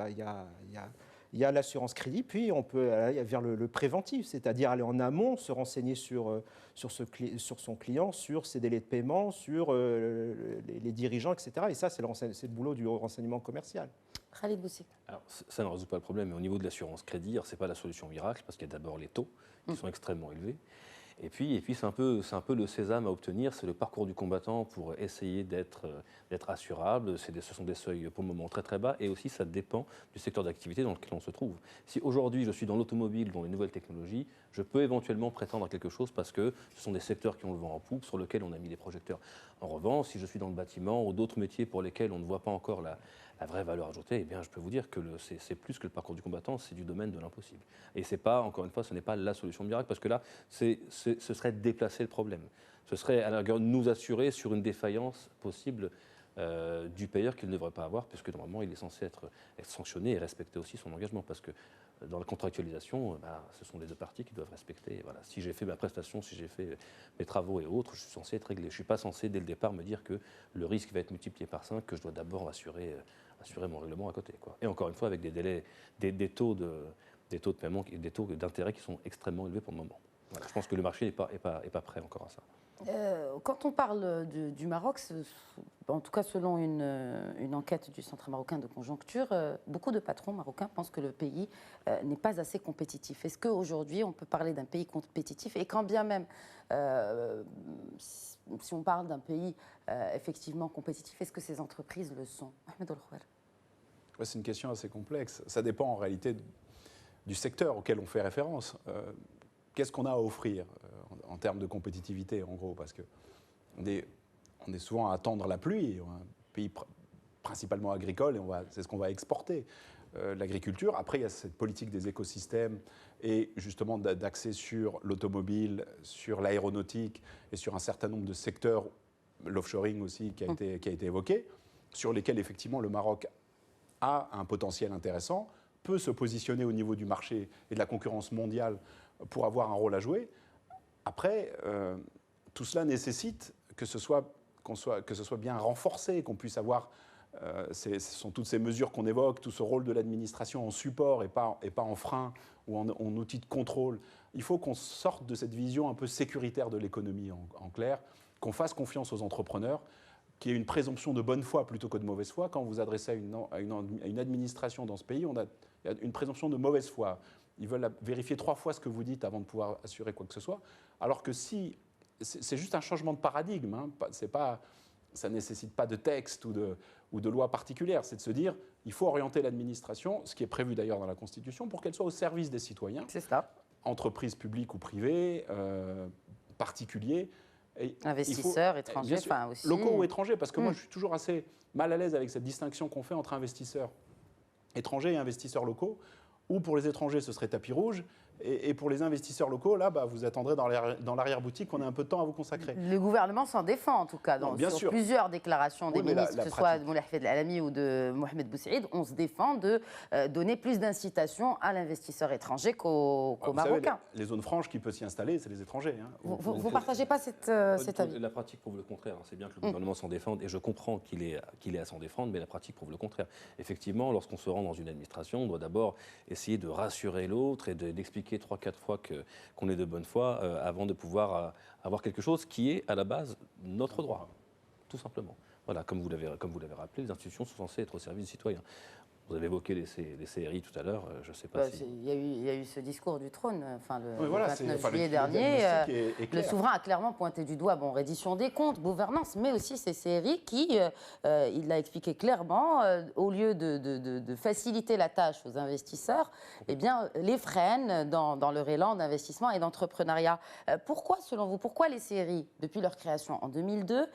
l'assurance crédit, puis on peut aller vers le préventif, c'est-à-dire aller en amont, se renseigner sur son client, sur ses délais de paiement, sur les dirigeants, etc. Et ça, c'est le boulot du renseignement commercial. Khalid Boussik. Alors, ça ne résout pas le problème, mais au niveau de l'assurance crédit, ce n'est pas la solution miracle, parce qu'il y a d'abord les taux, qui sont extrêmement élevés. Et puis c'est un peu le sésame à obtenir, c'est le parcours du combattant pour essayer d'être assurable. Ce sont des seuils pour le moment très très bas, et aussi ça dépend du secteur d'activité dans lequel on se trouve. Si aujourd'hui je suis dans l'automobile, dans les nouvelles technologies, je peux éventuellement prétendre à quelque chose parce que ce sont des secteurs qui ont le vent en poupe, sur lesquels on a mis les projecteurs. En revanche, si je suis dans le bâtiment ou d'autres métiers pour lesquels on ne voit pas encore la vraie valeur ajoutée, eh bien, je peux vous dire que c'est plus que le parcours du combattant, c'est du domaine de l'impossible. Et c'est pas, encore une fois, ce n'est pas la solution miracle, parce que là, ce serait déplacer le problème. Ce serait, à la rigueur, nous assurer sur une défaillance possible du payeur qu'il ne devrait pas avoir, puisque normalement, il est censé être sanctionné et respecter aussi son engagement, parce que dans la contractualisation, ce sont les deux parties qui doivent respecter. Voilà. Si j'ai fait ma prestation, si j'ai fait mes travaux et autres, je suis censé être réglé. Je ne suis pas censé, dès le départ, me dire que le risque va être multiplié par 5, que je dois d'abord assurer mon règlement à côté, quoi. Et encore une fois, avec des délais, des taux de paiement, des taux d'intérêt qui sont extrêmement élevés pour le moment. Voilà. Je pense que le marché n'est pas prêt encore à ça. Quand on parle du Maroc, en tout cas selon une enquête du Centre marocain de conjoncture, beaucoup de patrons marocains pensent que le pays n'est pas assez compétitif. Est-ce qu'aujourd'hui on peut parler d'un pays compétitif? Et quand bien même, si on parle d'un pays effectivement compétitif, est-ce que ces entreprises le sont? Ahmed El-Khouar. Ouais, c'est une question assez complexe. Ça dépend en réalité du secteur auquel on fait référence. Qu'est-ce qu'on a à offrir en termes de compétitivité, en gros? Parce qu'on est souvent à attendre la pluie. Un pays principalement agricole, et c'est ce qu'on va exporter, l'agriculture. Après, il y a cette politique des écosystèmes et justement d'axer sur l'automobile, sur l'aéronautique et sur un certain nombre de secteurs, l'offshoring aussi qui a été évoqué, sur lesquels effectivement le Maroc a un potentiel intéressant, peut se positionner au niveau du marché et de la concurrence mondiale pour avoir un rôle à jouer. Après, tout cela nécessite que ce soit bien renforcé, qu'on puisse avoir, ce sont toutes ces mesures qu'on évoque, tout ce rôle de l'administration en support et pas en frein ou en outil de contrôle. Il faut qu'on sorte de cette vision un peu sécuritaire de l'économie, en clair, qu'on fasse confiance aux entrepreneurs, qu'il y ait une présomption de bonne foi plutôt que de mauvaise foi. Quand vous vous adressez à une administration dans ce pays, il y a une présomption de mauvaise foi. Ils veulent vérifier 3 fois ce que vous dites avant de pouvoir assurer quoi que ce soit. Alors que si c'est juste un changement de paradigme, hein, ça ne nécessite pas de texte ou de loi particulière. C'est de se dire, il faut orienter l'administration, ce qui est prévu d'ailleurs dans la Constitution, pour qu'elle soit au service des citoyens. C'est ça. Entreprises publiques ou privées, particuliers. Et investisseurs, étrangers, enfin aussi. Locaux ou étrangers, parce que moi je suis toujours assez mal à l'aise avec cette distinction qu'on fait entre investisseurs étrangers et investisseurs locaux, où pour les étrangers ce serait tapis rouge, et pour les investisseurs locaux, là, vous attendrez dans l'arrière-boutique, on a un peu de temps à vous consacrer. Le gouvernement s'en défend en tout cas, sur plusieurs déclarations des ministres, que ce soit de Moulay Hafid El Alami ou de Mohamed Boussaïd, on se défend de donner plus d'incitation à l'investisseur étranger qu'au Marocain. Les zones franches qui peuvent s'y installer, c'est les étrangers. Hein. Vous ne partagez pas cet avis? La pratique prouve le contraire. C'est bien que le gouvernement s'en défende, et je comprends qu'il est à s'en défendre, mais la pratique prouve le contraire. Effectivement, lorsqu'on se rend dans une administration, on doit d'abord essayer de rassurer l'autre et d'expliquer 3-4 fois qu'on est de bonne foi avant de pouvoir avoir quelque chose qui est à la base notre droit, tout simplement. Voilà, comme vous l'avez rappelé, les institutions sont censées être au service des citoyens. Vous avez évoqué les CRI tout à l'heure, je ne sais pas si... Il y a eu ce discours du trône, le 29 juillet juillet dernier. Le souverain a clairement pointé du doigt, reddition des comptes, gouvernance, mais aussi ces CRI qui, il l'a expliqué clairement, au lieu de faciliter la tâche aux investisseurs, eh bien, les freinent dans leur élan d'investissement et d'entrepreneuriat. Pourquoi, selon vous, pourquoi les CRI, depuis leur création en 2002,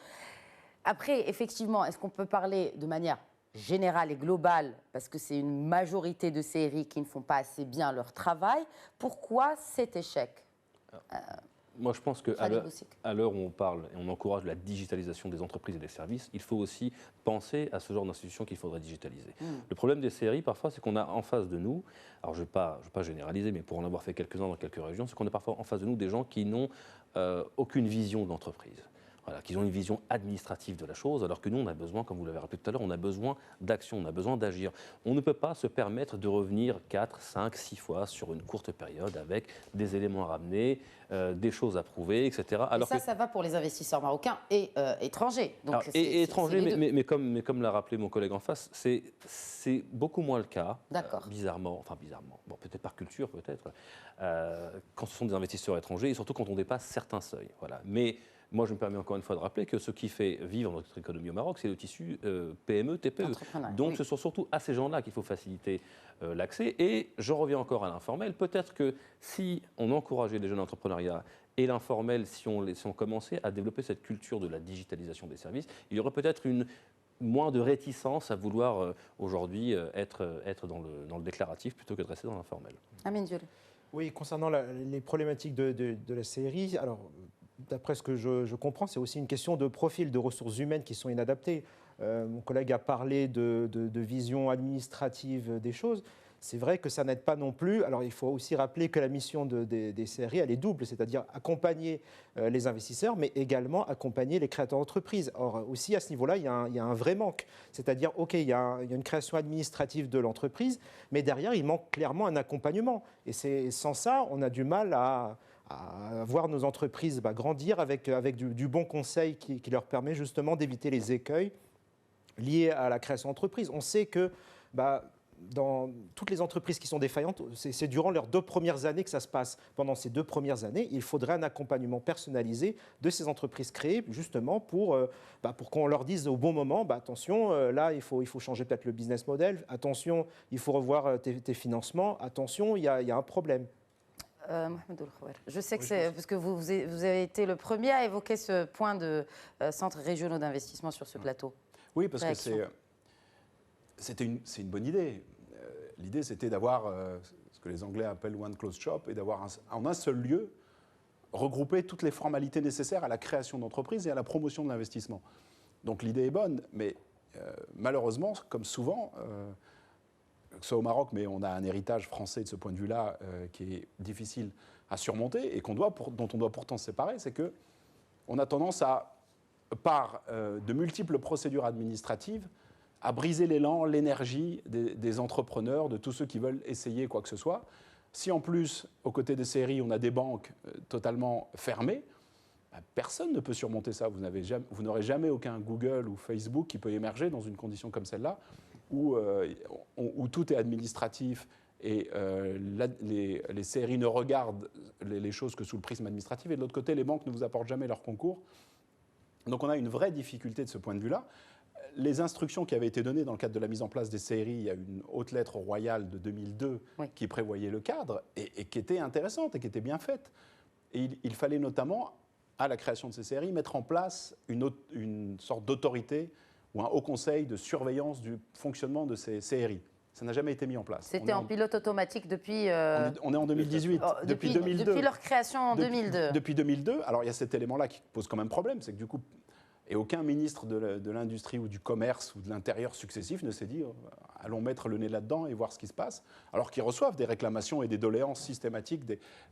après, effectivement, est-ce qu'on peut parler de manière générale et globale, parce que c'est une majorité de CRI qui ne font pas assez bien leur travail, pourquoi cet échec? Moi, je pense qu'à l'heure où on parle et on encourage la digitalisation des entreprises et des services, il faut aussi penser à ce genre d'institutions qu'il faudrait digitaliser. Le problème des CRI, parfois, c'est qu'on a en face de nous, alors je ne vais pas généraliser, mais pour en avoir fait quelques-uns dans quelques régions, c'est qu'on a parfois en face de nous des gens qui n'ont aucune vision de l'entreprise. Voilà, qu'ils ont une vision administrative de la chose, alors que nous, on a besoin, comme vous l'avez rappelé tout à l'heure, on a besoin d'action, on a besoin d'agir. On ne peut pas se permettre de revenir 4, 5, 6 fois sur une courte période avec des éléments à ramener, des choses à prouver, etc. Alors ça va pour les investisseurs marocains et étrangers. Donc et étrangers, mais comme l'a rappelé mon collègue en face, c'est beaucoup moins le cas, bizarrement, bon, peut-être par culture, peut-être, quand ce sont des investisseurs étrangers, et surtout quand on dépasse certains seuils. Voilà. Mais moi, je me permets encore une fois de rappeler que ce qui fait vivre notre économie au Maroc, c'est le tissu PME, TPE. Donc, ce sont surtout à ces gens-là qu'il faut faciliter l'accès. Et j'en reviens encore à l'informel. Peut-être que si on encourageait les jeunes entrepreneuriats et l'informel, si on commençait à développer cette culture de la digitalisation des services, il y aurait peut-être moins de réticence à vouloir aujourd'hui être dans le déclaratif plutôt que de rester dans l'informel. Amine Diol. Oui, concernant les problématiques de la CRI, alors d'après ce que je comprends, c'est aussi une question de profil de ressources humaines qui sont inadaptées. Mon collègue a parlé de vision administrative des choses. C'est vrai que ça n'aide pas non plus. Alors il faut aussi rappeler que la mission des CRI, elle est double, c'est-à-dire accompagner les investisseurs, mais également accompagner les créateurs d'entreprises. Or aussi à ce niveau-là, il y a un vrai manque. C'est-à-dire, OK, il y a une création administrative de l'entreprise, mais derrière, il manque clairement un accompagnement. Et sans ça, on a du mal à voir nos entreprises grandir avec du bon conseil qui leur permet justement d'éviter les écueils liés à la création d'entreprise. On sait que dans toutes les entreprises qui sont défaillantes, c'est durant leurs 2 premières années que ça se passe. Pendant ces 2 premières années, il faudrait un accompagnement personnalisé de ces entreprises créées, justement pour qu'on leur dise au bon moment, attention, là, il faut changer peut-être le business model, attention, il faut revoir tes financements, attention, il y a un problème. Mohamed Oulkhouer, je sais que c'est parce que vous avez été le premier à évoquer ce point de centres régionaux d'investissement sur ce plateau. Oui, parce que c'est une bonne idée. L'idée, c'était d'avoir ce que les Anglais appellent one close shop, et d'avoir en un seul lieu regrouper toutes les formalités nécessaires à la création d'entreprises et à la promotion de l'investissement. Donc l'idée est bonne, mais malheureusement, comme souvent, que ce soit au Maroc, mais on a un héritage français de ce point de vue-là qui est difficile à surmonter et dont on doit pourtant se séparer, c'est qu'on a tendance à, par de multiples procédures administratives, à briser l'élan, l'énergie des entrepreneurs, de tous ceux qui veulent essayer quoi que ce soit. Si en plus, aux côtés des séries, on a des banques totalement fermées, personne ne peut surmonter ça. Vous n'aurez jamais aucun Google ou Facebook qui peut émerger dans une condition comme celle-là, où tout est administratif et les séries ne regardent les choses que sous le prisme administratif, et de l'autre côté, les banques ne vous apportent jamais leur concours. Donc on a une vraie difficulté de ce point de vue-là. Les instructions qui avaient été données dans le cadre de la mise en place des séries, il y a une haute lettre royale de 2002 qui prévoyait le cadre et qui était intéressante et qui était bien faite. Et il fallait notamment, à la création de ces séries, mettre en place une sorte d'autorité ou un haut conseil de surveillance du fonctionnement de ces séries. Ça n'a jamais été mis en place. C'était en pilote automatique depuis... On est en 2018. Depuis 2002. Depuis leur création en 2002. Depuis 2002. Alors il y a cet élément-là qui pose quand même problème, c'est que du coup... Et aucun ministre de l'industrie ou du commerce ou de l'intérieur successif ne s'est dit allons mettre le nez là-dedans et voir ce qui se passe, alors qu'ils reçoivent des réclamations et des doléances systématiques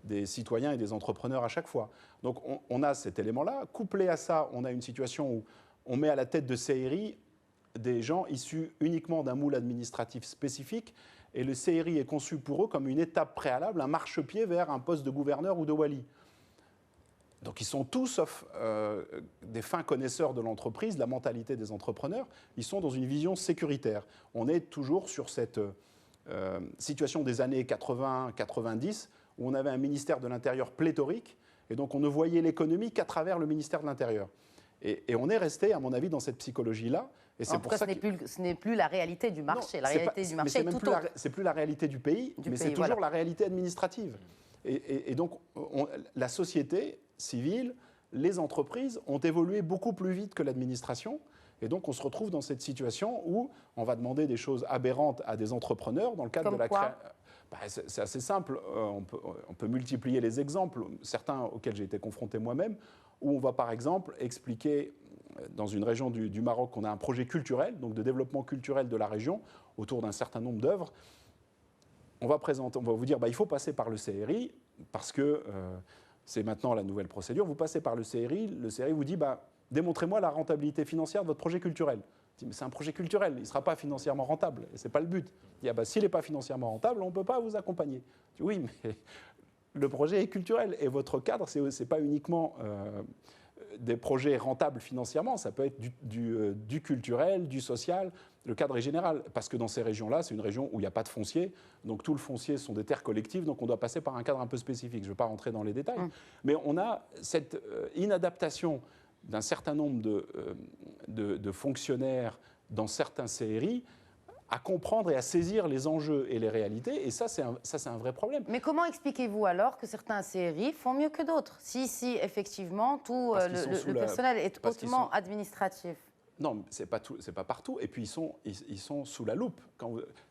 des citoyens et des entrepreneurs à chaque fois. Donc on a cet élément-là. Couplé à ça, on a une situation où on met à la tête de CRI des gens issus uniquement d'un moule administratif spécifique, et le CRI est conçu pour eux comme une étape préalable, un marchepied vers un poste de gouverneur ou de wali. Donc ils sont tous, sauf des fins connaisseurs de l'entreprise, de la mentalité des entrepreneurs, ils sont dans une vision sécuritaire. On est toujours sur cette situation des années 80-90, où on avait un ministère de l'Intérieur pléthorique, et donc on ne voyait l'économie qu'à travers le ministère de l'Intérieur. Et on est resté, à mon avis, dans cette psychologie-là. Et c'est pour ça ce n'est plus la réalité du marché. La réalité du marché est tout autre. C'est plus la réalité du pays, mais c'est toujours la réalité administrative. Et donc, la société civile, les entreprises ont évolué beaucoup plus vite que l'administration. Et donc, on se retrouve dans cette situation où on va demander des choses aberrantes à des entrepreneurs dans le cadre de la création. C'est assez simple. On peut multiplier les exemples, certains auxquels j'ai été confronté moi-même, où on va par exemple expliquer, dans une région du Maroc, qu'on a un projet culturel, donc de développement culturel de la région, autour d'un certain nombre d'œuvres. On va vous dire il faut passer par le CRI, parce que c'est maintenant la nouvelle procédure. Vous passez par le CRI vous dit démontrez-moi la rentabilité financière de votre projet culturel. Je dis, mais c'est un projet culturel, il ne sera pas financièrement rentable, et ce n'est pas le but. Il dit, s'il n'est pas financièrement rentable, on ne peut pas vous accompagner. Je dis, oui, mais le projet est culturel, et votre cadre, ce n'est pas uniquement des projets rentables financièrement, ça peut être du culturel, du social, le cadre est général, parce que dans ces régions-là, c'est une région où il n'y a pas de foncier, donc tout le foncier sont des terres collectives, donc on doit passer par un cadre un peu spécifique. Je ne veux pas rentrer dans les détails, mais on a cette inadaptation d'un certain nombre de fonctionnaires dans certains CRI à comprendre et à saisir les enjeux et les réalités, et ça, c'est un vrai problème. Mais comment expliquez-vous alors que certains CRI font mieux que d'autres, si effectivement tout le personnel est hautement administratif? Non, c'est pas partout, et puis ils sont sous la loupe.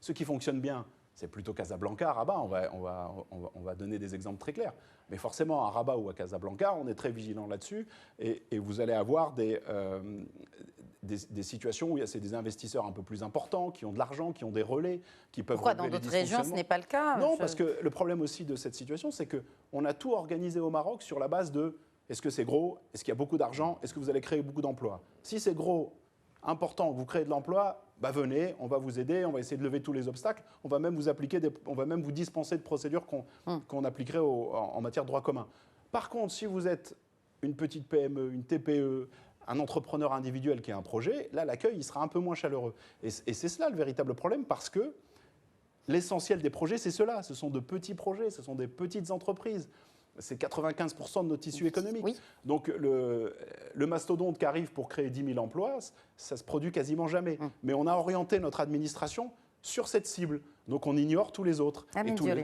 Ceux qui fonctionnent bien, c'est plutôt Casablanca, Rabat, on va donner des exemples très clairs. Mais forcément, à Rabat ou à Casablanca, on est très vigilant là-dessus, et vous allez avoir des situations où c'est des investisseurs un peu plus importants, qui ont de l'argent, qui ont des relais, qui peuvent... Pourquoi dans d'autres régions, ce n'est pas le cas? Non, parce que le problème aussi de cette situation, c'est qu'on a tout organisé au Maroc sur la base de est-ce que c'est gros, est-ce qu'il y a beaucoup d'argent, est-ce que vous allez créer beaucoup d'emplois. Si c'est gros, important, vous créez de l'emploi, venez, on va vous aider, on va essayer de lever tous les obstacles, on va même vous dispenser de procédures qu'on appliquerait en matière de droit commun. Par contre, si vous êtes une petite PME, une TPE, un entrepreneur individuel qui a un projet, là, l'accueil, il sera un peu moins chaleureux. Et c'est cela le véritable problème, parce que l'essentiel des projets, c'est cela. Ce sont de petits projets, ce sont des petites entreprises. C'est 95% de notre tissu économique. Oui. Donc le mastodonte qui arrive pour créer 10 000 emplois, ça se produit quasiment jamais. Mais on a orienté notre administration sur cette cible. Donc on ignore tous les autres.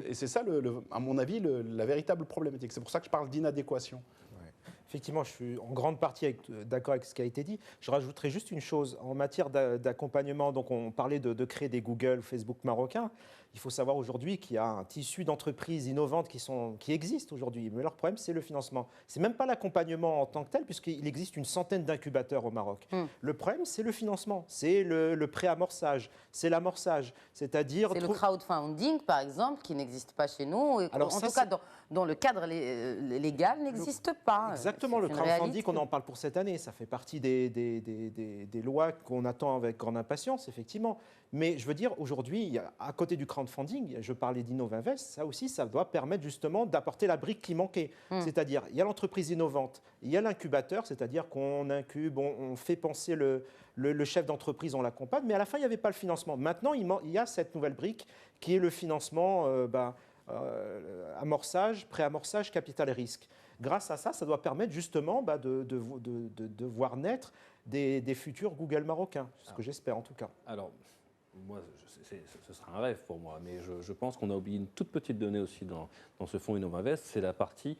Et c'est ça, à mon avis, la véritable problématique. C'est pour ça que je parle d'inadéquation. Ouais. Effectivement, je suis en grande partie d'accord avec ce qui a été dit. Je rajouterai juste une chose. En matière d'accompagnement, donc on parlait de créer des Google, Facebook marocains. Il faut savoir aujourd'hui qu'il y a un tissu d'entreprises innovantes qui existent aujourd'hui. Mais leur problème, c'est le financement. Ce n'est même pas l'accompagnement en tant que tel, puisqu'il existe une centaine d'incubateurs au Maroc. Le problème, c'est le financement. C'est le préamorçage, c'est l'amorçage. C'est-à-dire... C'est le crowdfunding, par exemple, qui n'existe pas chez nous. Alors, en tout cas, dans le cadre légal, n'existe pas. Exactement, le crowdfunding, on en parle pour cette année. Ça fait partie des lois qu'on attend avec grande impatience, effectivement. Mais je veux dire, aujourd'hui, à côté du crowdfunding, je parlais d'Innovinvest, ça aussi, ça doit permettre justement d'apporter la brique qui manquait. C'est-à-dire, il y a l'entreprise innovante, il y a l'incubateur, c'est-à-dire qu'on incube, on fait penser le chef d'entreprise, on l'accompagne, mais à la fin, il n'y avait pas le financement. Maintenant, il y a cette nouvelle brique qui est le financement amorçage, préamorçage, capital et risque. Grâce à ça, ça doit permettre justement de voir naître des futurs Google marocains, ce que j'espère en tout cas. Alors, moi, ce sera un rêve pour moi, mais je pense qu'on a oublié une toute petite donnée aussi dans ce fonds Innovinvest, c'est la partie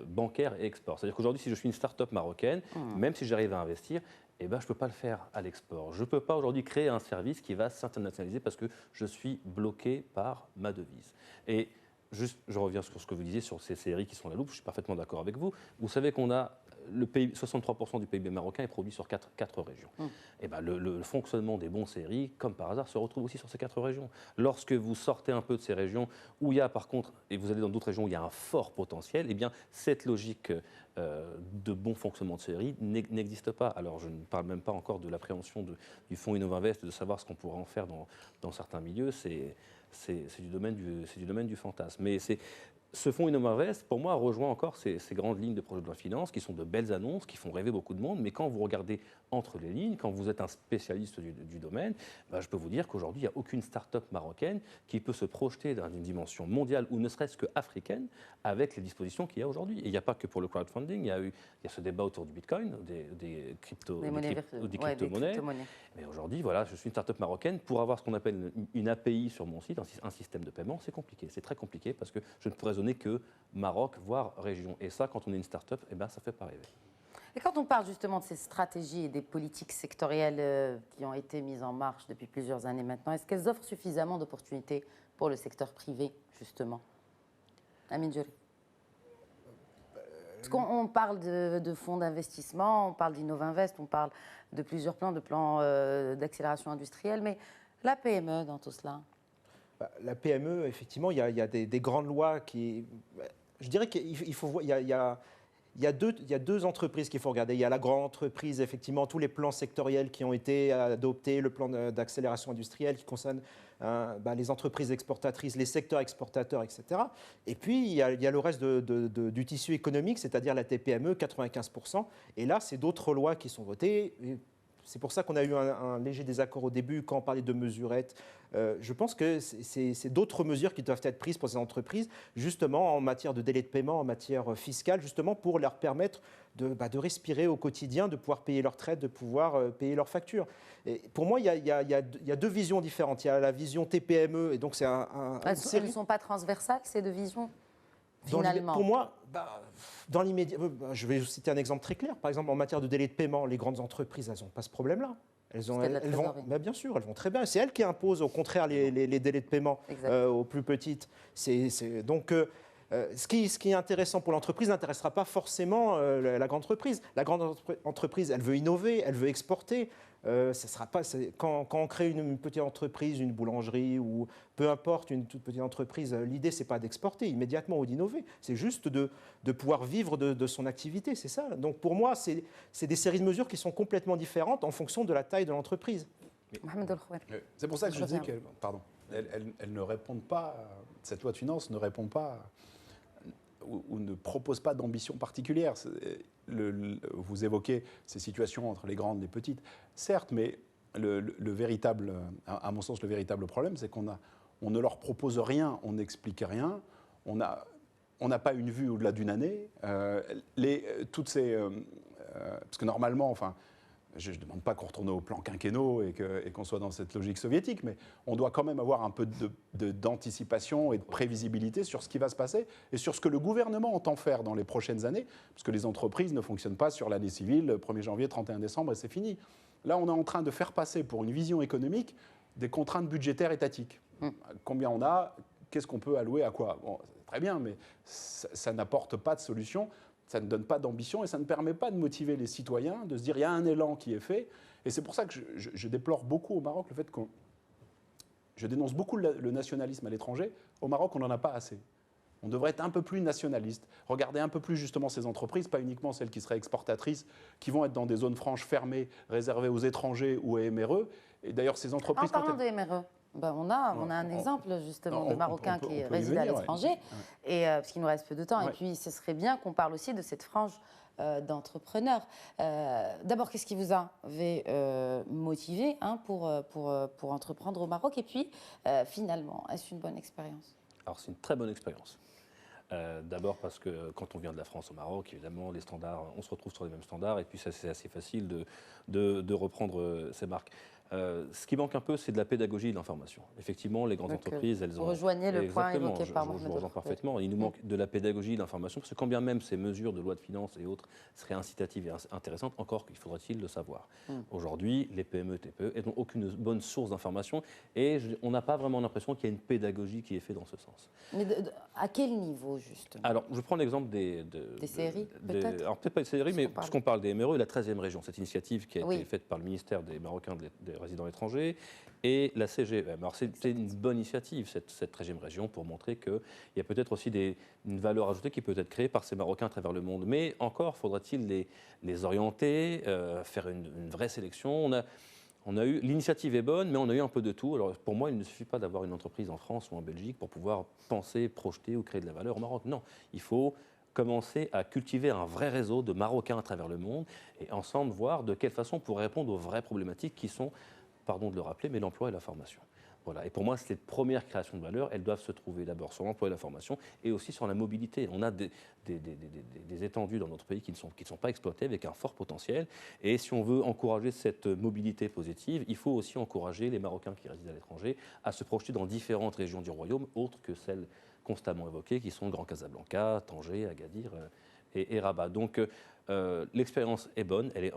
bancaire et export. C'est-à-dire qu'aujourd'hui, si je suis une start-up marocaine, même si j'arrive à investir, je ne peux pas le faire à l'export. Je ne peux pas aujourd'hui créer un service qui va s'internationaliser parce que je suis bloqué par ma devise. Et juste, je reviens sur ce que vous disiez sur ces séries qui sont la loupe, je suis parfaitement d'accord avec vous. Vous savez qu'on a 63% du PIB marocain est produit sur 4 régions. Et le fonctionnement des bons séries, comme par hasard, se retrouve aussi sur ces 4 régions. Lorsque vous sortez un peu de ces régions où il y a par contre, et vous allez dans d'autres régions où il y a un fort potentiel, eh bien cette logique de bon fonctionnement de séries n'existe pas. Alors je ne parle même pas encore de l'appréhension du fonds Innovinvest, de savoir ce qu'on pourra en faire dans certains milieux, c'est du domaine du fantasme. Mais ce fonds Innovinvest, pour moi, rejoint encore ces grandes lignes de projet de loi finance qui sont de belles annonces, qui font rêver beaucoup de monde. Mais quand vous regardez entre les lignes, quand vous êtes un spécialiste du domaine, je peux vous dire qu'aujourd'hui, il n'y a aucune start-up marocaine qui peut se projeter dans une dimension mondiale ou ne serait-ce qu'africaine avec les dispositions qu'il y a aujourd'hui. Et il n'y a pas que pour le crowdfunding, il y a ce débat autour du Bitcoin, des crypto-monnaies. Mais aujourd'hui, voilà, je suis une start-up marocaine. Pour avoir ce qu'on appelle une API sur mon site, un système de paiement, c'est compliqué. C'est très compliqué parce que je ne pourrais que Maroc, voire région. Et ça, quand on est une start-up, ça ne fait pas rêver. Et quand on parle justement de ces stratégies et des politiques sectorielles qui ont été mises en marche depuis plusieurs années maintenant, est-ce qu'elles offrent suffisamment d'opportunités pour le secteur privé, justement? Amin Djouri. Parce qu'on parle de fonds d'investissement, on parle d'Innovinvest, on parle de plusieurs plans, d'accélération industrielle, mais la PME dans tout cela? La PME, effectivement, il y a des grandes lois qui... Je dirais qu'il faut voir... Il y a deux entreprises qu'il faut regarder. Il y a la grande entreprise, effectivement, tous les plans sectoriels qui ont été adoptés, le plan d'accélération industrielle qui concerne les entreprises exportatrices, les secteurs exportateurs, etc. Et puis, il y a le reste du tissu économique, c'est-à-dire la TPME, 95%. Et là, c'est d'autres lois qui sont votées. C'est pour ça qu'on a eu un léger désaccord au début quand on parlait de mesurettes. Je pense que c'est d'autres mesures qui doivent être prises pour ces entreprises, justement en matière de délai de paiement, en matière fiscale, justement pour leur permettre de respirer au quotidien, de pouvoir payer leurs traites, de pouvoir payer leurs factures. Et pour moi, il y a deux visions différentes. Il y a la vision TPME, et donc c'est Elles ne sont pas transversales, ces deux visions? Finalement. Pour moi, dans l'immédiat, je vais vous citer un exemple très clair. Par exemple, en matière de délai de paiement, les grandes entreprises, elles n'ont pas ce problème-là. Elles vont, bien sûr, elles vont très bien. C'est elles qui imposent, au contraire, les délais de paiement aux plus petites. Donc, ce qui est intéressant pour l'entreprise n'intéressera pas forcément la grande entreprise. La grande entreprise, elle veut innover, elle veut exporter. Sera pas, quand on crée une petite entreprise, une boulangerie ou peu importe, une toute petite entreprise, l'idée, ce n'est pas d'exporter immédiatement ou d'innover. C'est juste de pouvoir vivre de son activité, c'est ça. Donc pour moi, c'est des séries de mesures qui sont complètement différentes en fonction de la taille de l'entreprise. C'est pour ça que je dis qu'elles ne répondent pas, cette loi de finances ne répond pas ou ne propose pas d'ambition particulière. Vous évoquez ces situations entre les grandes et les petites. Certes, mais à mon sens, le véritable problème, c'est qu'on ne leur propose rien, on n'explique rien, on n'a pas une vue au-delà d'une année. Parce que normalement, Je ne demande pas qu'on retourne au plan quinquennaux et qu'on soit dans cette logique soviétique, mais on doit quand même avoir un peu d'anticipation et de prévisibilité sur ce qui va se passer et sur ce que le gouvernement entend faire dans les prochaines années, parce que les entreprises ne fonctionnent pas sur l'année civile, 1er janvier, 31 décembre, et c'est fini. Là, on est en train de faire passer pour une vision économique des contraintes budgétaires étatiques. Combien on a ? Qu'est-ce qu'on peut allouer à quoi ? Bon, très bien, mais ça n'apporte pas de solution. Ça ne donne pas d'ambition et ça ne permet pas de motiver les citoyens, de se dire il y a un élan qui est fait. Et c'est pour ça que je déplore beaucoup au Maroc le fait qu'on... Je dénonce beaucoup le nationalisme à l'étranger. Au Maroc, on n'en a pas assez. On devrait être un peu plus nationaliste, regarder un peu plus justement ces entreprises, pas uniquement celles qui seraient exportatrices, qui vont être dans des zones franches fermées, réservées aux étrangers ou aux MRE. Et d'ailleurs, ces entreprises... En parlant de MRE, on a un exemple justement de Marocains qui résident à l'étranger, et parce qu'il nous reste peu de temps. Et puis, ce serait bien qu'on parle aussi de cette frange d'entrepreneurs. D'abord, qu'est-ce qui vous avait motivé pour entreprendre au Maroc? Et puis, finalement, est-ce une bonne expérience? Alors, c'est une très bonne expérience. D'abord parce que quand on vient de la France au Maroc, évidemment, les standards, on se retrouve sur les mêmes standards, et puis ça, c'est assez facile de reprendre ces marques. Ce qui manque un peu, c'est de la pédagogie et de l'information. Effectivement, les grandes entreprises, elles ont... Vous rejoignez le point évoqué par Mohamed. Je vous rejoins parfaitement. Il nous manque de la pédagogie et de l'information, parce que quand bien même ces mesures de loi de finances et autres seraient incitatives et intéressantes, encore qu'il faudrait-il le savoir. Aujourd'hui, les PME, TPE n'ont aucune bonne source d'information, et on n'a pas vraiment l'impression qu'il y a une pédagogie qui est faite dans ce sens. Mais à quel niveau, justement? Alors, je prends l'exemple des CRI, peut-être? Alors, peut-être pas des CRI, mais puisqu'on parle des MRE, la 13e région, cette initiative qui a été faite par le ministère des Marocains des résidents étrangers et la CGM. Alors, c'est une bonne initiative, cette 13e région, pour montrer qu'il y a peut-être aussi une valeur ajoutée qui peut être créée par ces Marocains à travers le monde. Mais encore, faudra-t-il les orienter, faire une vraie sélection. L'initiative est bonne, mais on a eu un peu de tout. Alors, pour moi, il ne suffit pas d'avoir une entreprise en France ou en Belgique pour pouvoir penser, projeter ou créer de la valeur au Maroc. Non, il faut commencer à cultiver un vrai réseau de Marocains à travers le monde et ensemble voir de quelle façon on pourrait répondre aux vraies problématiques qui sont, pardon de le rappeler, mais l'emploi et la formation. Voilà. Et pour moi, ces premières créations de valeur, elles doivent se trouver d'abord sur l'emploi et la formation et aussi sur la mobilité. On a des étendues dans notre pays qui ne sont pas exploitées avec un fort potentiel. Et si on veut encourager cette mobilité positive, il faut aussi encourager les Marocains qui résident à l'étranger à se projeter dans différentes régions du royaume, autres que celles constamment évoquées, qui sont le Grand Casablanca, Tanger, Agadir et Rabat. Donc l'expérience est bonne, elle est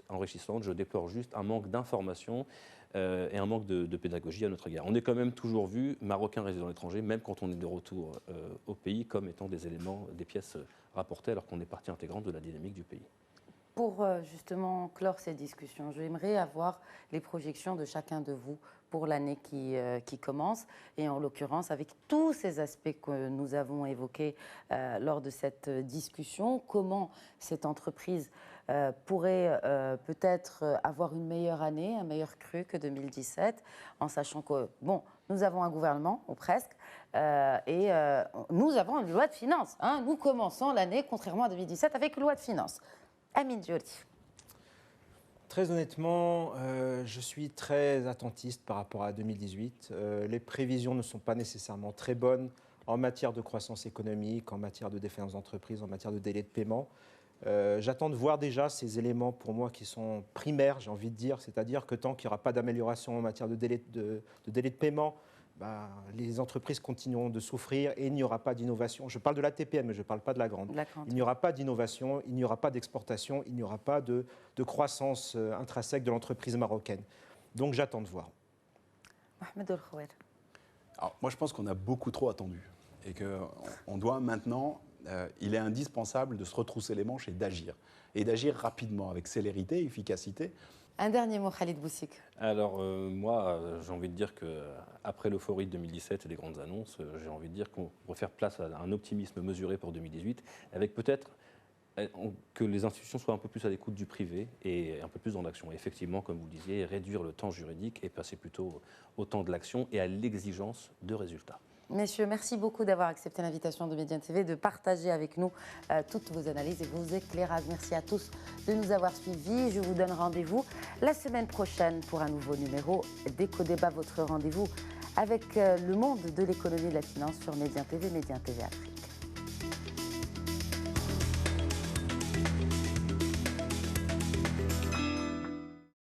enrichissante. Je déplore juste un manque d'information et un manque de pédagogie à notre égard. On est quand même toujours vu, Marocains résidant à l'étranger, même quand on est de retour au pays, comme étant des éléments, des pièces rapportées, alors qu'on est partie intégrante de la dynamique du pays. Pour justement clore cette discussion, j'aimerais avoir les projections de chacun de vous pour l'année qui commence, et en l'occurrence avec tous ces aspects que nous avons évoqués lors de cette discussion. Comment cette entreprise pourrait peut-être avoir une meilleure année, un meilleur cru que 2017, en sachant que, nous avons un gouvernement, ou presque, et nous avons une loi de finances. Nous commençons l'année, contrairement à 2017, avec une loi de finances. Amine Djordi. Très honnêtement, je suis très attentiste par rapport à 2018. Les prévisions ne sont pas nécessairement très bonnes en matière de croissance économique, en matière de défaillance d'entreprise, en matière de délai de paiement. J'attends de voir déjà ces éléments pour moi qui sont primaires, j'ai envie de dire, c'est-à-dire que tant qu'il n'y aura pas d'amélioration en matière de délai de paiement, les entreprises continueront de souffrir et il n'y aura pas d'innovation. Je parle de la TPM, mais je ne parle pas de la grande. Il n'y aura pas d'innovation, il n'y aura pas d'exportation, il n'y aura pas de croissance intrinsèque de l'entreprise marocaine. Donc j'attends de voir. Mohamed El Khouer. Alors, moi, je pense qu'on a beaucoup trop attendu et qu'on doit maintenant, il est indispensable de se retrousser les manches et d'agir rapidement, avec célérité et efficacité. Un dernier mot, Khalid Boussik. Alors, moi, j'ai envie de dire qu'après l'euphorie de 2017 et les grandes annonces, j'ai envie de dire qu'on doit faire place à un optimisme mesuré pour 2018, avec peut-être que les institutions soient un peu plus à l'écoute du privé et un peu plus dans l'action. Effectivement, comme vous le disiez, réduire le temps juridique et passer plutôt au temps de l'action et à l'exigence de résultats. Messieurs, merci beaucoup d'avoir accepté l'invitation de Médiane TV, de partager avec nous toutes vos analyses et vos éclairages. Merci à tous de nous avoir suivis. Je vous donne rendez-vous la semaine prochaine pour un nouveau numéro d'Éco-Débat, votre rendez-vous avec le monde de l'économie et de la finance sur Médiane TV, Médiane TV Afrique.